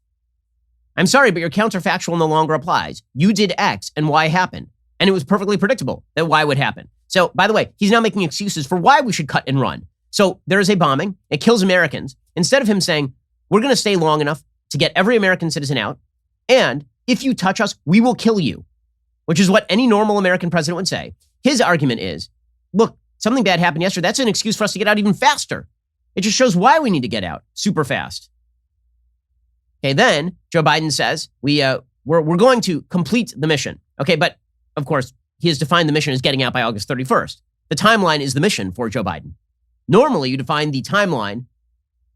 I'm sorry, but your counterfactual no longer applies. You did X and Y happened, and it was perfectly predictable that Y would happen. So, by the way, he's now making excuses for why we should cut and run. So there is a bombing. It kills Americans. Instead of him saying, we're going to stay long enough to get every American citizen out, and if you touch us, we will kill you, which is what any normal American president would say. His argument is, look, something bad happened yesterday. That's an excuse for us to get out even faster. It just shows why we need to get out super fast. Okay, then Joe Biden says we're going to complete the mission. Okay, but of course, he has defined the mission as getting out by August 31st. The timeline is the mission for Joe Biden. Normally, you define the timeline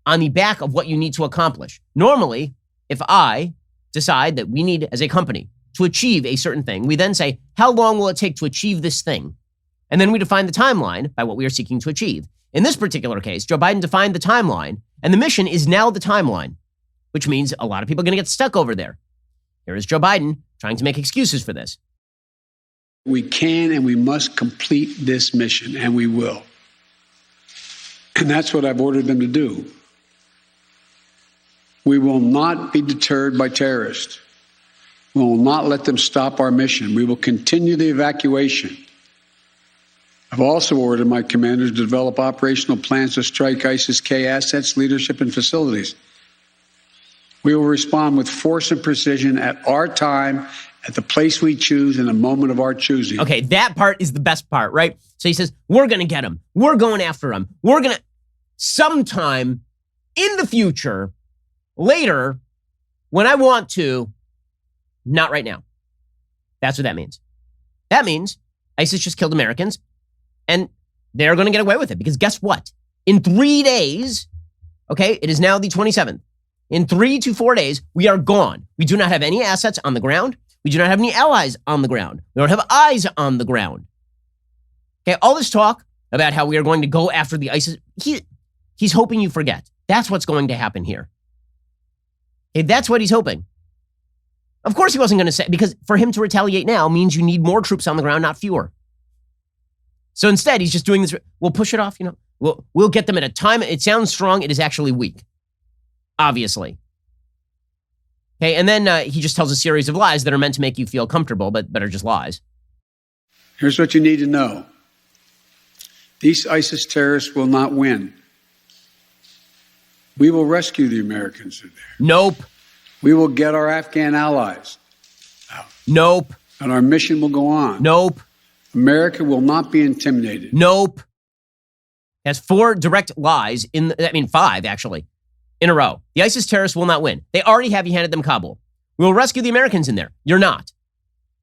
on the back of what you need to accomplish. Normally, if I decide that we need, as a company, to achieve a certain thing, we then say, how long will it take to achieve this thing? And then we define the timeline by what we are seeking to achieve. In this particular case, Joe Biden defined the timeline, and the mission is now the timeline, which means a lot of people are going to get stuck over there. Here is Joe Biden trying to make excuses for this. We can and we must complete this mission, and we will. And that's what I've ordered them to do. We will not be deterred by terrorists. We will not let them stop our mission. We will continue the evacuation. I've also ordered my commanders to develop operational plans to strike ISIS-K assets, leadership, and facilities. We will respond with force and precision at our time, at the place we choose, in the moment of our choosing. Okay, that part is the best part, right? So he says, we're going to get him. We're going after him. We're going to, sometime in the future, later, when I want to, not right now. That's what that means. That means ISIS just killed Americans, and they're going to get away with it because guess what? In 3 days, Okay, it is now the 27th. In 3 to 4 days, we are gone. We do not have any assets on the ground. We do not have any allies on the ground. We don't have eyes on the ground. Okay, all this talk about how we are going to go after the ISIS, he's hoping you forget. That's what's going to happen here. Okay, that's what he's hoping. Of course he wasn't going to say, because for him to retaliate now means you need more troops on the ground, not fewer. So instead, he's just doing this. We'll push it off, We'll get them at a time. It sounds strong. It is actually weak. Obviously. Okay, and then he just tells a series of lies that are meant to make you feel comfortable, but are just lies. Here's what you need to know. These ISIS terrorists will not win. We will rescue the Americans in there. Nope. We will get our Afghan allies out. Nope. And our mission will go on. Nope. America will not be intimidated. Nope. That's 4 direct lies 5 actually, in a row. The ISIS terrorists will not win. They already have you handed them Kabul. We will rescue the Americans in there. You're not.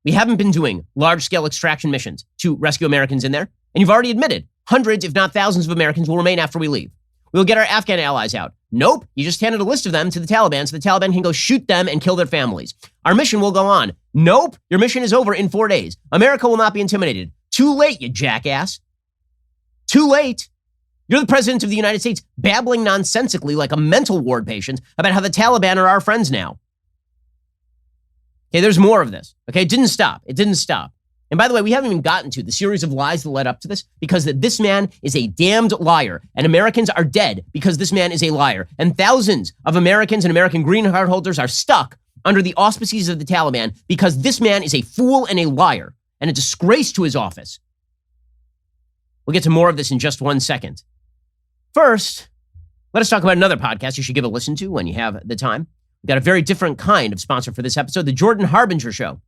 We haven't been doing large-scale extraction missions to rescue Americans in there. And you've already admitted hundreds, if not thousands of Americans will remain after we leave. We'll get our Afghan allies out. Nope. You just handed a list of them to the Taliban so the Taliban can go shoot them and kill their families. Our mission will go on. Nope. Your mission is over in 4 days. America will not be intimidated. Too late, you jackass. Too late. You're the president of the United States babbling nonsensically like a mental ward patient about how the Taliban are our friends now. Okay, there's more of this. Okay, it didn't stop. It didn't stop. And by the way, we haven't even gotten to the series of lies that led up to this because this man is a damned liar and Americans are dead because this man is a liar. And thousands of Americans and American green card holders are stuck under the auspices of the Taliban because this man is a fool and a liar and a disgrace to his office. We'll get to more of this in just 1 second. First, let us talk about another podcast you should give a listen to when you have the time. We've got a very different kind of sponsor for this episode, The Jordan Harbinger Show.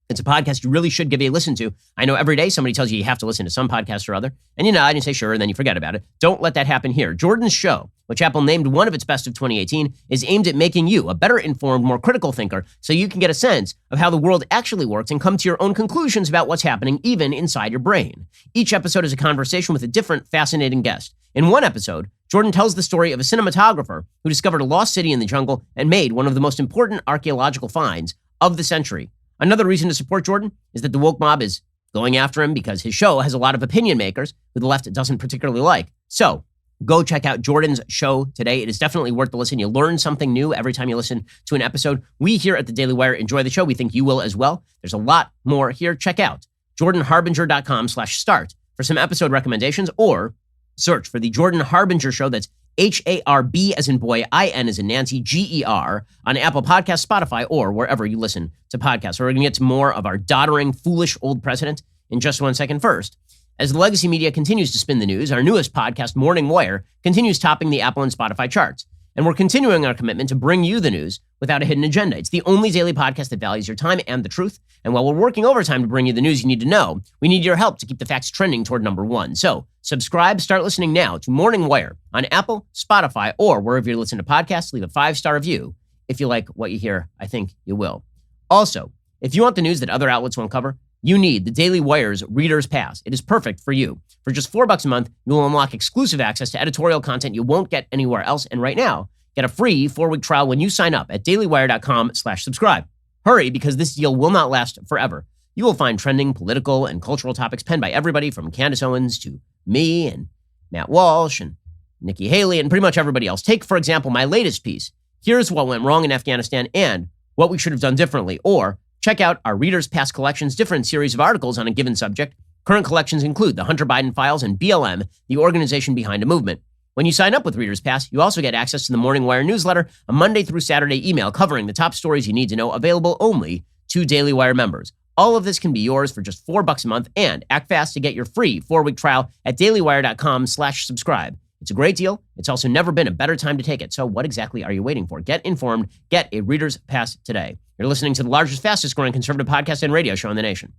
It's a podcast you really should give a listen to. I know every day somebody tells you have to listen to some podcast or other, and you nod and you say sure, and then you forget about it. Don't let that happen here. Jordan's show, which Apple named one of its best of 2018, is aimed at making you a better informed, more critical thinker so you can get a sense of how the world actually works and come to your own conclusions about what's happening even inside your brain. Each episode is a conversation with a different, fascinating guest. In one episode, Jordan tells the story of a cinematographer who discovered a lost city in the jungle and made one of the most important archaeological finds of the century. Another reason to support Jordan is that the woke mob is going after him because his show has a lot of opinion makers who the left doesn't particularly like. So go check out Jordan's show today. It is definitely worth the listen. You learn something new every time you listen to an episode. We here at the Daily Wire enjoy the show. We think you will as well. There's a lot more here. Check out jordanharbinger.com/start for some episode recommendations or search for the Jordan Harbinger Show. That's HARB as in boy, IN as in Nancy, GER on Apple Podcasts, Spotify, or wherever you listen to podcasts. We're going to get to more of our doddering, foolish old president in just 1 second. First, as the legacy media continues to spin the news, our newest podcast, Morning Wire, continues topping the Apple and Spotify charts. And we're continuing our commitment to bring you the news without a hidden agenda. It's the only daily podcast that values your time and the truth. And while we're working overtime to bring you the news you need to know, we need your help to keep the facts trending toward number 1. So subscribe, start listening now to Morning Wire on Apple, Spotify, or wherever you listen to podcasts. Leave a 5-star review. If you like what you hear, I think you will. Also, if you want the news that other outlets won't cover, you need the Daily Wire's Reader's Pass. It is perfect for you. For just $4 a month, you'll unlock exclusive access to editorial content you won't get anywhere else. And right now, get a free 4-week trial when you sign up at dailywire.com/subscribe. Hurry, because this deal will not last forever. You will find trending political and cultural topics penned by everybody from Candace Owens to me and Matt Walsh and Nikki Haley and pretty much everybody else. Take, for example, my latest piece. Here's what went wrong in Afghanistan and what we should have done differently. Or check out our Reader's Pass collection's different series of articles on a given subject. Current collections include the Hunter Biden Files and BLM, the organization behind a movement. When you sign up with Reader's Pass, you also get access to the Morning Wire newsletter, a Monday through Saturday email covering the top stories you need to know, available only to Daily Wire members. All of this can be yours for just $4 a month, and act fast to get your free 4-week trial at dailywire.com/subscribe. It's a great deal. It's also never been a better time to take it. So what exactly are you waiting for? Get informed. Get a Reader's Pass today. You're listening to the largest, fastest growing conservative podcast and radio show in the nation.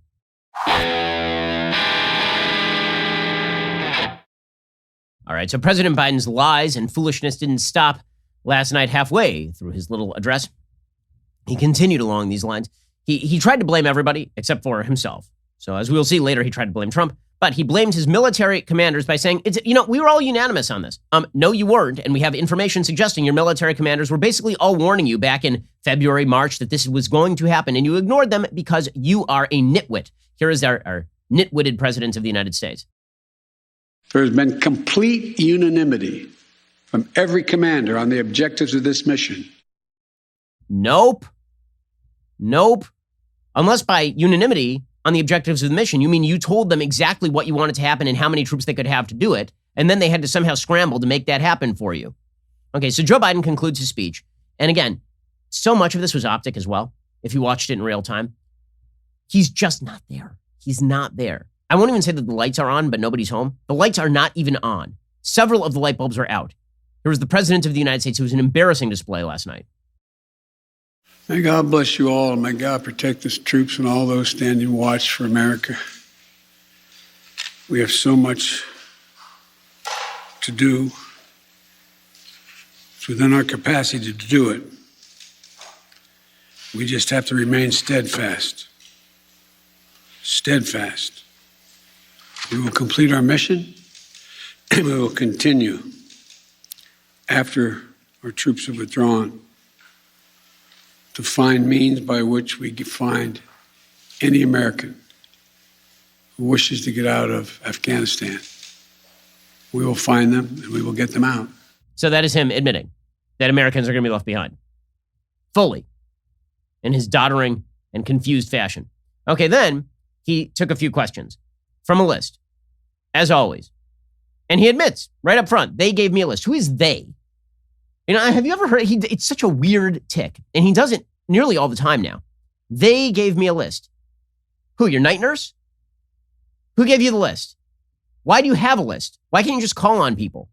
All right, so President Biden's lies and foolishness didn't stop last night halfway through his little address. He continued along these lines. He tried to blame everybody except for himself. So as we'll see later, he tried to blame Trump, But he blamed his military commanders by saying, we were all unanimous on this. No, you weren't. And we have information suggesting your military commanders were basically all warning you back in February, March, that this was going to happen. And you ignored them because you are a nitwit. Here is our nitwitted president of the United States. There has been complete unanimity from every commander on the objectives of this mission. Nope. Unless by unanimity on the objectives of the mission, you mean you told them exactly what you wanted to happen and how many troops they could have to do it, and then they had to somehow scramble to make that happen for you. Okay, so Joe Biden concludes his speech. And again, so much of this was optic as well, if you watched it in real time. He's just not there. He's not there. I won't even say that the lights are on, but nobody's home. The lights are not even on. Several of the light bulbs are out. There was the President of the United States, who was an embarrassing display last night. May God bless you all, and may God protect the troops and all those standing watch for America. We have so much to do. It's within our capacity to do it. We just have to remain steadfast. Steadfast. We will complete our mission, and we will continue after our troops have withdrawn to find means by which we can find any American who wishes to get out of Afghanistan. We will find them and we will get them out. So that is him admitting that Americans are going to be left behind. Fully. In his doddering and confused fashion. Okay, then he took a few questions from a list, as always. And he admits right up front, they gave me a list. Who is they? Have you ever heard, it's such a weird tick, and he does it nearly all the time now. They gave me a list. Who, your night nurse? Who gave you the list? Why do you have a list? Why can't you just call on people?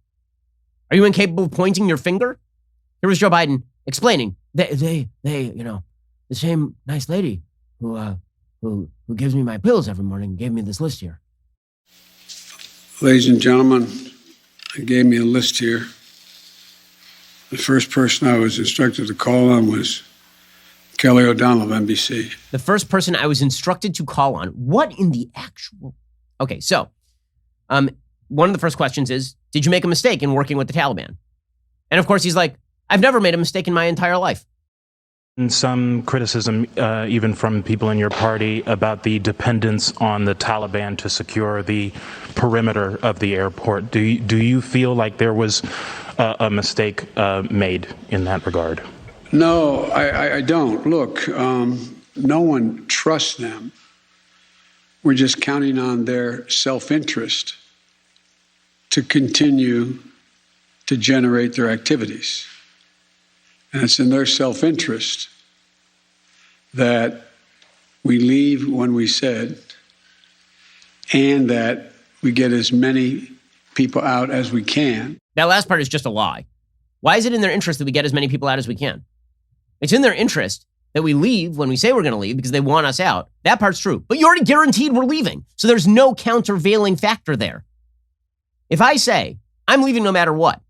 Are you incapable of pointing your finger? Here was Joe Biden explaining, the same nice lady who gives me my pills every morning gave me this list here. Ladies and gentlemen, they gave me a list here. The first person I was instructed to call on was Kelly O'Donnell of NBC. The first person I was instructed to call on. What in the actual? Okay, so one of the first questions is, did you make a mistake in working with the Taliban? And of course, he's like, I've never made a mistake in my entire life. And some criticism, even from people in your party, about the dependence on the Taliban to secure the perimeter of the airport. Do you feel like there was a mistake made in that regard? No, I don't. Look, no one trusts them. We're just counting on their self-interest to continue to generate their activities. And it's in their self-interest that we leave when we said, and that we get as many people out as we can. That last part is just a lie. Why is it in their interest that we get as many people out as we can? It's in their interest that we leave when we say we're going to leave because they want us out. That part's true. But you already guaranteed we're leaving. So there's no countervailing factor there. If I say, I'm leaving no matter what,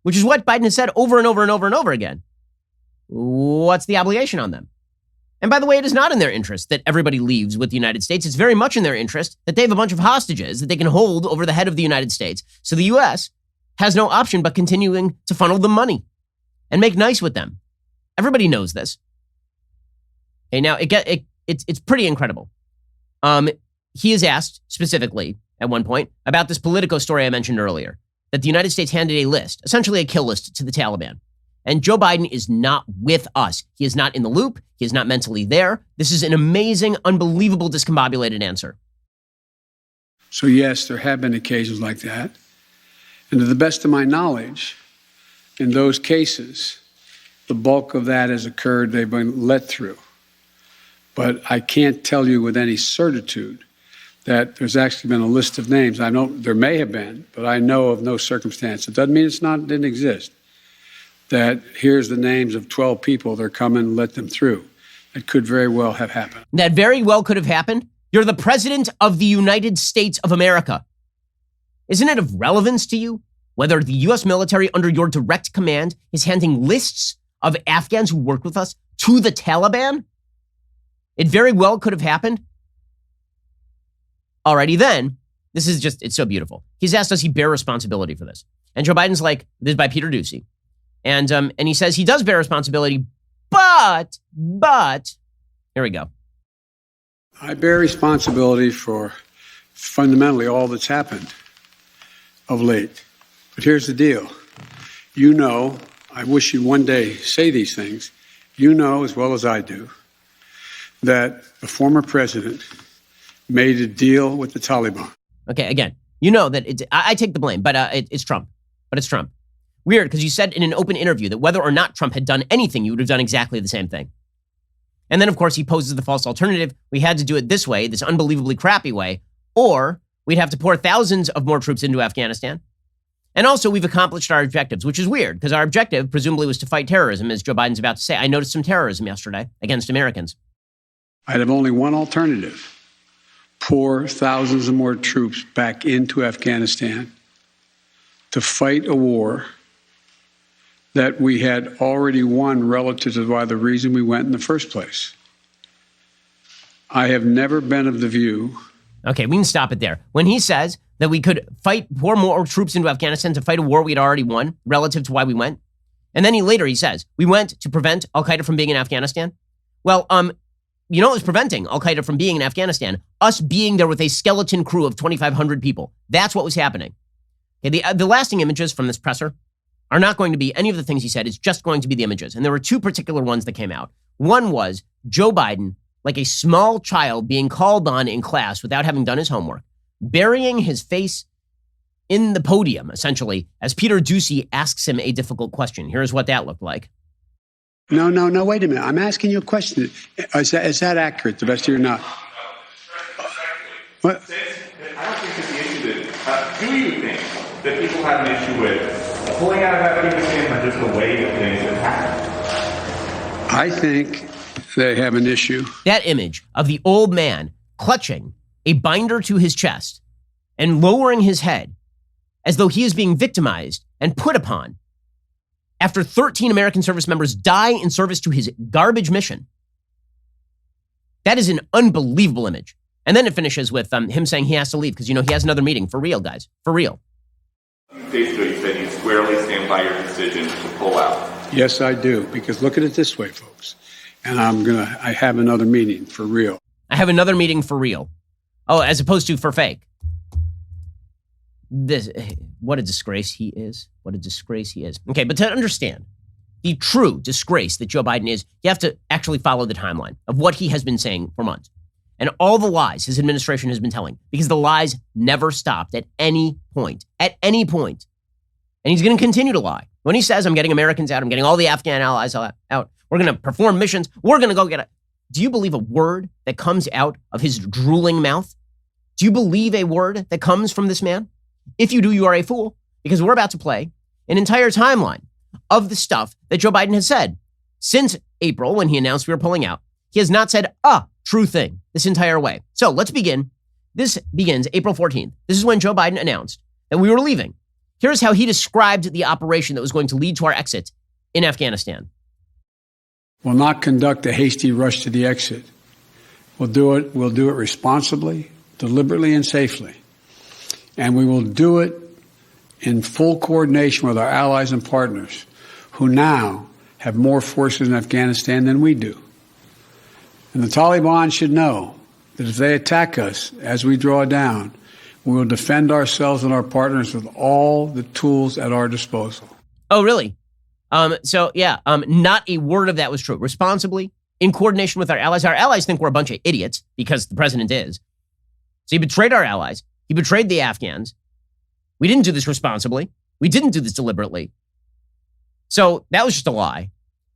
which is what Biden has said over and over and over and over again, what's the obligation on them? And by the way, it is not in their interest that everybody leaves with the United States. It's very much in their interest that they have a bunch of hostages that they can hold over the head of the United States. So the U.S. has no option but continuing to funnel them money and make nice with them. Everybody knows this. Okay, now it's pretty incredible. He is asked specifically at one point about this Politico story I mentioned earlier, that the United States handed a list, essentially a kill list, to the Taliban. And Joe Biden is not with us. He is not in the loop. He is not mentally there. This is an amazing, unbelievable, discombobulated answer. So yes, there have been occasions like that. And to the best of my knowledge, in those cases, the bulk of that has occurred. They've been let through. But I can't tell you with any certitude that there's actually been a list of names. I know there may have been, but I know of no circumstance. It doesn't mean it didn't exist. That here's the names of 12 people, they're coming, let them through. It could very well have happened. That very well could have happened? You're the president of the United States of America. Isn't it of relevance to you whether the U.S. military under your direct command is handing lists of Afghans who worked with us to the Taliban? It very well could have happened. Alrighty then, this is just, it's so beautiful. He's asked, does he bear responsibility for this? And Joe Biden's like, this is by Peter Doocy. And he says he does bear responsibility, but, here we go. I bear responsibility for fundamentally all that's happened of late. But here's the deal. You know, I wish you'd one day say these things. You know as well as I do that the former president made a deal with the Taliban. Okay, again, you know that I take the blame, but it's Trump. But it's Trump. Weird, because you said in an open interview that whether or not Trump had done anything, you would have done exactly the same thing. And then, of course, he poses the false alternative. We had to do it this way, this unbelievably crappy way, or we'd have to pour thousands of more troops into Afghanistan. And also, we've accomplished our objectives, which is weird, because our objective presumably was to fight terrorism, as Joe Biden's about to say. I noticed some terrorism yesterday against Americans. I'd have only one alternative. Pour thousands of more troops back into Afghanistan to fight a war that we had already won relative to why the reason we went in the first place. I have never been of the view. Okay, we can stop it there. When he says that we could pour more troops into Afghanistan to fight a war we'd already won relative to why we went. And then he says, we went to prevent al-Qaeda from being in Afghanistan. Well, you know what was preventing al-Qaeda from being in Afghanistan? Us being there with a skeleton crew of 2,500 people. That's what was happening. Okay, the lasting images from this presser are not going to be any of the things he said. It's just going to be the images. And there were two particular ones that came out. One was Joe Biden, like a small child being called on in class without having done his homework, burying his face in the podium, essentially, as Peter Doocy asks him a difficult question. Here's what that looked like. No, wait a minute. I'm asking you a question. Is that accurate, to the best of your knowledge? What? I don't think that the issue that, do you think that people have an issue with pulling out of Afghanistan or just the way that things have happened? I think they have an issue. That image of the old man clutching a binder to his chest and lowering his head as though he is being victimized and put upon after 13 American service members die in service to his garbage mission. That is an unbelievable image. And then it finishes with him saying he has to leave because, he has another meeting. For real, guys. For real. Basically, you said you squarely stand by your decision to pull out. Yes, I do. Because look at it this way, folks. And I have another meeting for real. I have another meeting for real. Oh, as opposed to for fake. What a disgrace he is. What a disgrace he is. Okay, but to understand the true disgrace that Joe Biden is, you have to actually follow the timeline of what he has been saying for months. And all the lies his administration has been telling, because the lies never stopped at any point. At any point. And he's going to continue to lie. When he says, I'm getting Americans out, I'm getting all the Afghan allies out, we're going to perform missions, we're going to go get it. Do you believe a word that comes out of his drooling mouth? Do you believe a word that comes from this man? If you do, you are a fool, because we're about to play an entire timeline of the stuff that Joe Biden has said since April when he announced we were pulling out. He has not said a true thing this entire way. So let's begin. This begins April 14th. This is when Joe Biden announced that we were leaving. Here's how he described the operation that was going to lead to our exit in Afghanistan. We'll not conduct a hasty rush to the exit. We'll do it responsibly, deliberately, and safely. And we will do it in full coordination with our allies and partners who now have more forces in Afghanistan than we do. And the Taliban should know that if they attack us as we draw down, we will defend ourselves and our partners with all the tools at our disposal. Oh, really? Not a word of that was true. Responsibly, in coordination with our allies. Our allies think we're a bunch of idiots because the president is. So he betrayed our allies. He betrayed the Afghans. We didn't do this responsibly. We didn't do this deliberately. So that was just a lie.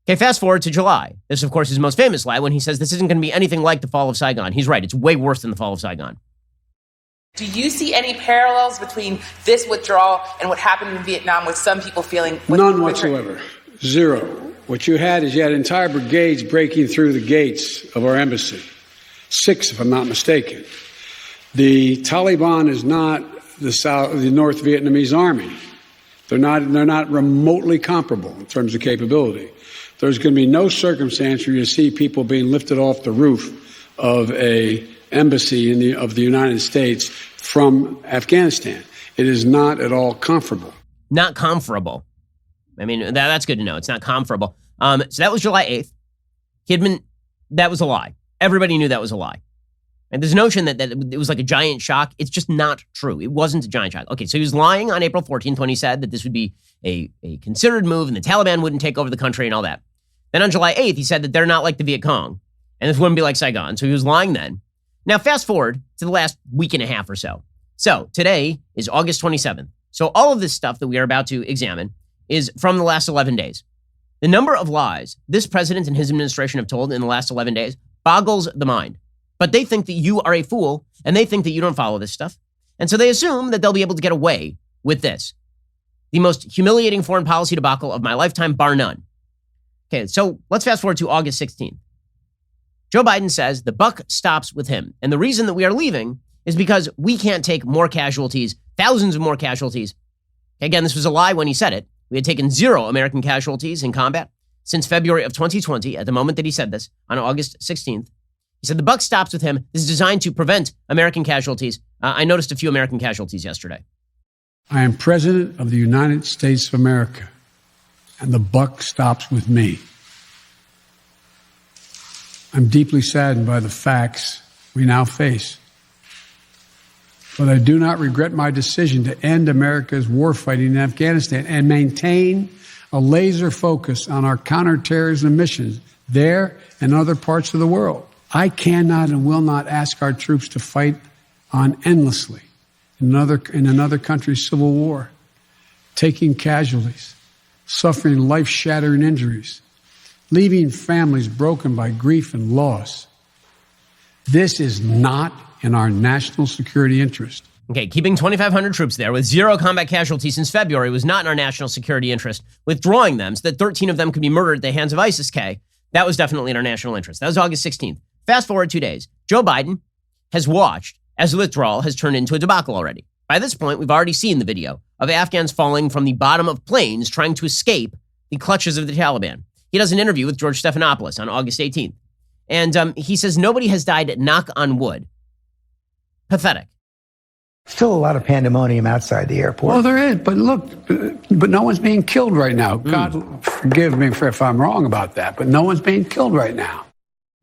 Okay, fast forward to July. This, of course, is his most famous lie when he says this isn't going to be anything like the fall of Saigon. He's right. It's way worse than the fall of Saigon. Do you see any parallels between this withdrawal and what happened in Vietnam with some people feeling... None whatsoever. Zero. What you had entire brigades breaking through the gates of our embassy. 6, if I'm not mistaken. The Taliban is not the North Vietnamese army. They're not remotely comparable in terms of capability. There's going to be no circumstance where you see people being lifted off the roof of an embassy of the United States from Afghanistan. It is not at all comparable. Not comparable. I mean, that's good to know. It's not comparable. So that was July 8th. That was a lie. Everybody knew that was a lie. And this notion that it was like a giant shock, it's just not true. It wasn't a giant shock. Okay, so he was lying on April 14th when he said that this would be a considered move and the Taliban wouldn't take over the country and all that. Then on July 8th, he said that they're not like the Viet Cong and this wouldn't be like Saigon. So he was lying then. Now, fast forward to the last week and a half or so. So today is August 27th. So all of this stuff that we are about to examine is from the last 11 days. The number of lies this president and his administration have told in the last 11 days boggles the mind. But they think that you are a fool and they think that you don't follow this stuff. And so they assume that they'll be able to get away with this. The most humiliating foreign policy debacle of my lifetime, bar none. Okay, so let's fast forward to August 16th. Joe Biden says the buck stops with him. And the reason that we are leaving is because we can't take more casualties, thousands of more casualties. Again, this was a lie when he said it. We had taken 0 American casualties in combat since February of 2020, at the moment that he said this, on August 16th. He said the buck stops with him. This is designed to prevent American casualties. I noticed a few American casualties yesterday. I am President of the United States of America, and the buck stops with me. I'm deeply saddened by the facts we now face. But I do not regret my decision to end America's warfighting in Afghanistan and maintain a laser focus on our counterterrorism missions there and other parts of the world. I cannot and will not ask our troops to fight on endlessly in another country's civil war, taking casualties, suffering life-shattering injuries, leaving families broken by grief and loss. This is not in our national security interest. Okay, keeping 2,500 troops there with 0 combat casualties since February was not in our national security interest. Withdrawing them so that 13 of them could be murdered at the hands of ISIS-K, that was definitely in our national interest. That was August 16th. Fast forward 2 days. Joe Biden has watched as the withdrawal has turned into a debacle already. By this point, we've already seen the video of Afghans falling from the bottom of planes trying to escape the clutches of the Taliban. He does an interview with George Stephanopoulos on August 18th. And he says nobody has died, knock on wood. Pathetic. Still a lot of pandemonium outside the airport. Well, there is, but look, but no one's being killed right now. God forgive me if I'm wrong about that, but no one's being killed right now.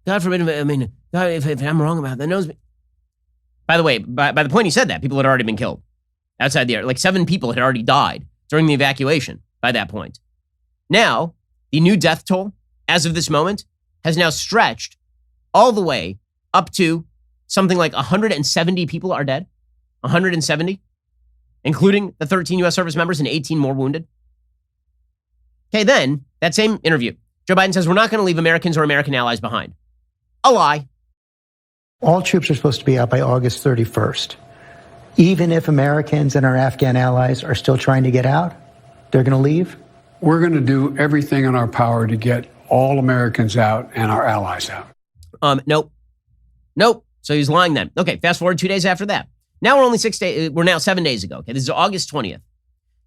God forbid, I mean, God, if I'm wrong about that, knows me. By the way, by the point he said that, people had already been killed outside the air. Like 7 people had already died during the evacuation by that point. Now, the new death toll, as of this moment, has now stretched all the way up to something like 170 people are dead. 170, including the 13 U.S. service members and 18 more wounded. Okay, then, that same interview, Joe Biden says we're not going to leave Americans or American allies behind. A lie. All troops are supposed to be out by August 31st. Even if Americans and our Afghan allies are still trying to get out, they're going to leave? We're going to do everything in our power to get all Americans out and our allies out. Nope. So he's lying then. Okay, fast forward 2 days after that. Now we're only 6 days, we're now 7 days ago. Okay, this is August 20th.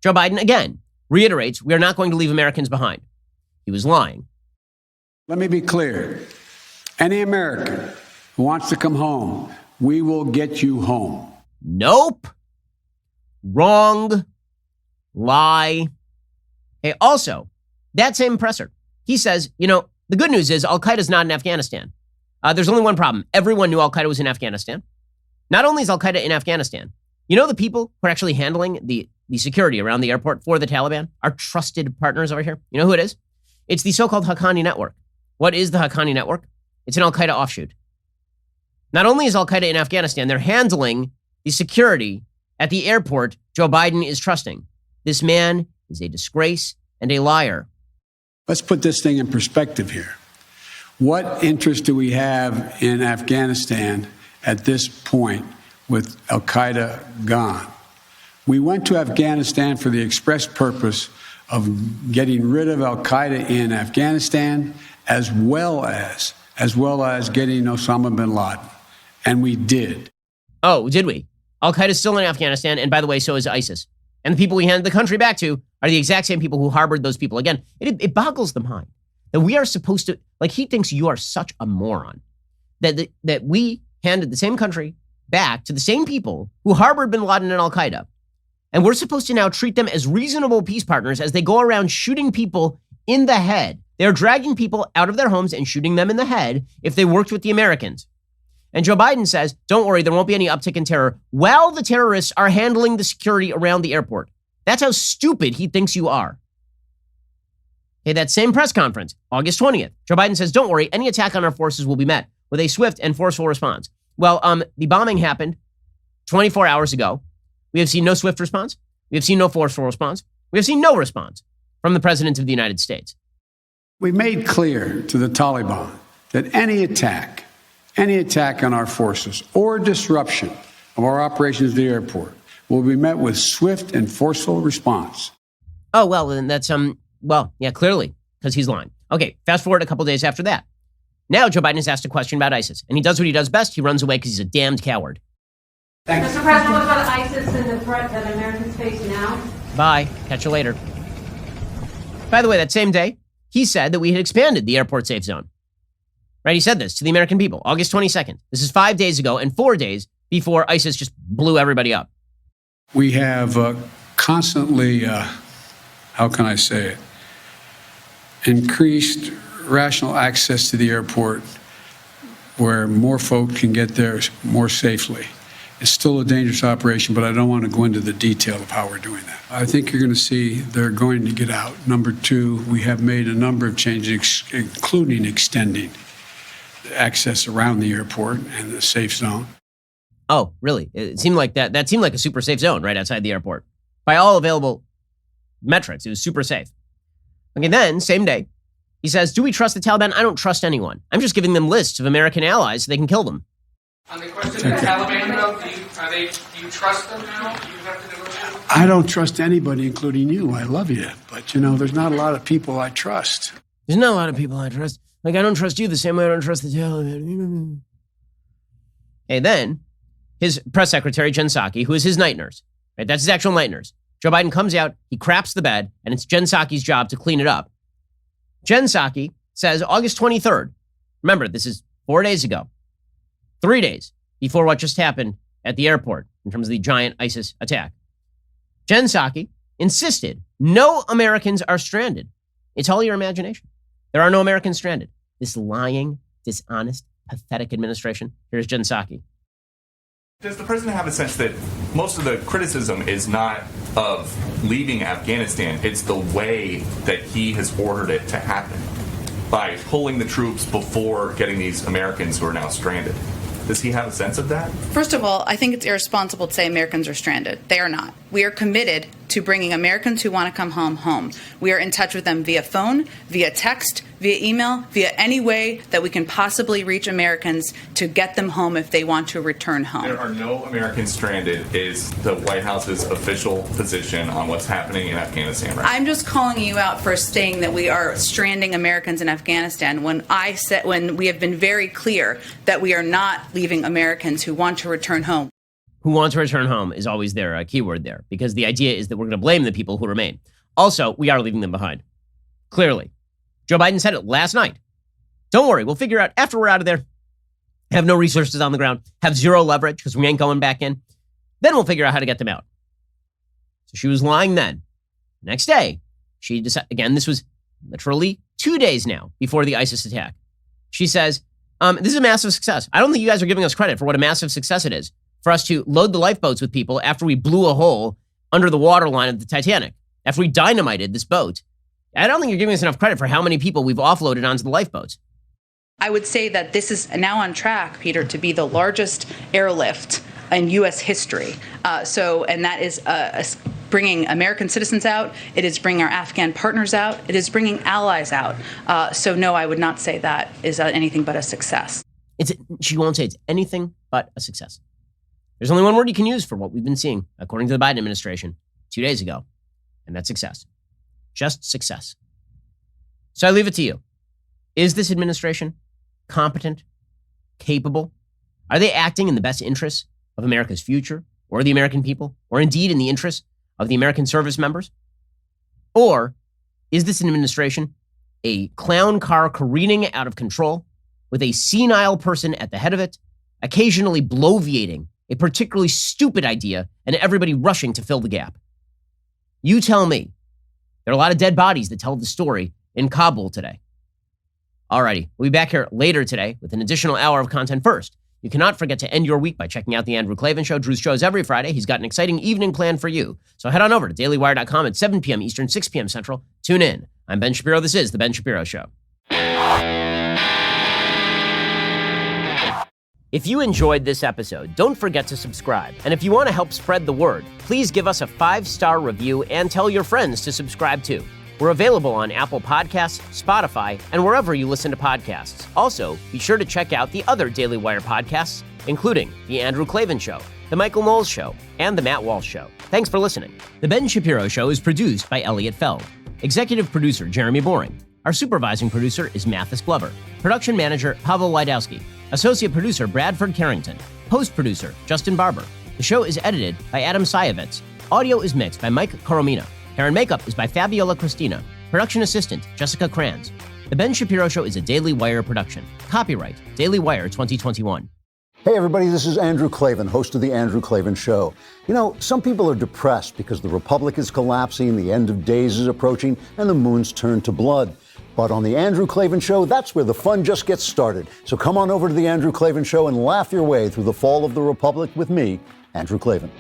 Joe Biden again reiterates, we are not going to leave Americans behind. He was lying. Let me be clear. Any American who wants to come home, we will get you home. Nope. Wrong. Lie. Okay, also, that same presser, he says, the good news is Al-Qaeda's not in Afghanistan. There's only one problem. Everyone knew Al-Qaeda was in Afghanistan. Not only is Al-Qaeda in Afghanistan, the people who are actually handling the security around the airport for the Taliban, our trusted partners over here. You know who it is? It's the so-called Haqqani network. What is the Haqqani network? It's an Al-Qaeda offshoot. Not only is Al-Qaeda in Afghanistan, they're handling the security at the airport Joe Biden is trusting. This man is a disgrace and a liar. Let's put this thing in perspective here. What interest do we have in Afghanistan at this point with Al-Qaeda gone? We went to Afghanistan for the express purpose of getting rid of Al-Qaeda in Afghanistan, as well as getting Osama bin Laden. And we did. Oh, did we? Al-Qaeda is still in Afghanistan, and by the way, so is ISIS. And the people we handed the country back to are the exact same people who harbored those people. Again, it boggles the mind that we are supposed to, he thinks you are such a moron, that we handed the same country back to the same people who harbored bin Laden and al-Qaeda. And we're supposed to now treat them as reasonable peace partners as they go around shooting people in the head. They're dragging people out of their homes and shooting them in the head if they worked with the Americans. And Joe Biden says, don't worry, there won't be any uptick in terror while the terrorists are handling the security around the airport. That's how stupid he thinks you are. Okay, that same press conference, August 20th, Joe Biden says, don't worry, any attack on our forces will be met with a swift and forceful response. Well, the bombing happened 24 hours ago. We have seen no swift response. We have seen no forceful response. We have seen no response from the President of the United States. We made clear to the Taliban that any attack on our forces or disruption of our operations at the airport will be met with swift and forceful response. Oh, well, then that's, clearly, because he's lying. Okay, fast forward a couple days after that. Now Joe Biden is asked a question about ISIS, and he does what he does best. He runs away because he's a damned coward. Thanks. Mr. President, what about ISIS and the threat that Americans face now? Bye. Catch you later. By the way, that same day, he said that we had expanded the airport safe zone. Right? He said this to the American people, August 22nd. This is 5 days ago and 4 days before ISIS just blew everybody up. We have constantly, how can I say it, increased rational access to the airport where more folk can get there more safely. It's still a dangerous operation, but I don't want to go into the detail of how we're doing that. I think you're going to see they're going to get out. Number two, we have made a number of changes, including extending access around the airport and the safe zone. Oh, really? It seemed like that seemed like a super safe zone right outside the airport. By all available metrics, it was super safe. Okay, then, same day, he says, do we trust the Taliban? I don't trust anyone. I'm just giving them lists of American allies so they can kill them. On the question of the Taliban, though, do you trust them now? Do you have to negotiate? I don't trust anybody, including you. I love you. But, there's not a lot of people I trust. There's not a lot of people I trust. Like, I don't trust you the same way I don't trust the Taliban. Hey, then, his press secretary, Jen Psaki, who is his night nurse, right? That's his actual night nurse. Joe Biden comes out, he craps the bed, and it's Jen Psaki's job to clean it up. Jen Psaki says August 23rd. Remember, this is 4 days ago. 3 days before what just happened at the airport in terms of the giant ISIS attack. Jen Psaki insisted no Americans are stranded. It's all your imagination. There are no Americans stranded. This lying, dishonest, pathetic administration. Here's Jen Psaki. Does the president have a sense that most of the criticism is not of leaving Afghanistan, it's the way that he has ordered it to happen by pulling the troops before getting these Americans who are now stranded? Does he have a sense of that? First of all, I think it's irresponsible to say Americans are stranded. They are not. We are committed to bringing Americans who want to come home. We are in touch with them via phone, via text, via email, via any way that we can possibly reach Americans to get them home if they want to return home. There are no Americans stranded is the White House's official position on what's happening in Afghanistan right now. I'm just calling you out for saying that we are stranding Americans in Afghanistan when we have been very clear that we are not leaving Americans who want to return home. Who want to return home is always their keyword there, because the idea is that we're going to blame the people who remain. Also, we are leaving them behind. Clearly. Joe Biden said it last night. Don't worry, we'll figure out after we're out of there, have no resources on the ground, have zero leverage because we ain't going back in. Then we'll figure out how to get them out. So she was lying then. Next day, she decided, again, this was literally 2 days now before the ISIS attack. She says, this is a massive success. I don't think you guys are giving us credit for what a massive success it is for us to load the lifeboats with people after we blew a hole under the waterline of the Titanic, after we dynamited this boat. I don't think you're giving us enough credit for how many people we've offloaded onto the lifeboats. I would say that this is now on track, Peter, to be the largest airlift in U.S. history. And that is bringing American citizens out. It is bringing our Afghan partners out. It is bringing allies out. No, I would not say that is anything but a success. She won't say it's anything but a success. There's only one word you can use for what we've been seeing, according to the Biden administration 2 days ago, and that's success. Just success. So I leave it to you. Is this administration competent, capable? Are they acting in the best interests of America's future or the American people, or indeed in the interests of the American service members? Or is this administration a clown car careening out of control with a senile person at the head of it, occasionally bloviating a particularly stupid idea, and everybody rushing to fill the gap. You tell me. There are a lot of dead bodies that tell the story in Kabul today. Alrighty, we'll be back here later today with an additional hour of content. First, you cannot forget to end your week by checking out The Andrew Klavan Show. Drew's show is every Friday. He's got an exciting evening planned for you. So head on over to dailywire.com at 7 p.m. Eastern, 6 p.m. Central. Tune in. I'm Ben Shapiro. This is The Ben Shapiro Show. If you enjoyed this episode, don't forget to subscribe. And if you want to help spread the word, please give us a 5-star review and tell your friends to subscribe too. We're available on Apple Podcasts, Spotify, and wherever you listen to podcasts. Also, be sure to check out the other Daily Wire podcasts, including The Andrew Klavan Show, The Michael Knowles Show, and The Matt Walsh Show. Thanks for listening. The Ben Shapiro Show is produced by Elliot Feld. Executive producer, Jeremy Boring. Our supervising producer is Mathis Glover. Production manager, Pavel Wydowski. Associate producer, Bradford Carrington. Post-producer, Justin Barber. The show is edited by Adam Sayevitz. Audio is mixed by Mike Coromina. Hair and makeup is by Fabiola Cristina. Production assistant, Jessica Kranz. The Ben Shapiro Show is a Daily Wire production. Copyright, Daily Wire 2021. Hey everybody, this is Andrew Klavan, host of The Andrew Klavan Show. You know, some people are depressed because the republic is collapsing, the end of days is approaching, and the moon's turned to blood. But on The Andrew Klavan Show, that's where the fun just gets started. So come on over to The Andrew Klavan Show and laugh your way through the fall of the republic with me, Andrew Klavan.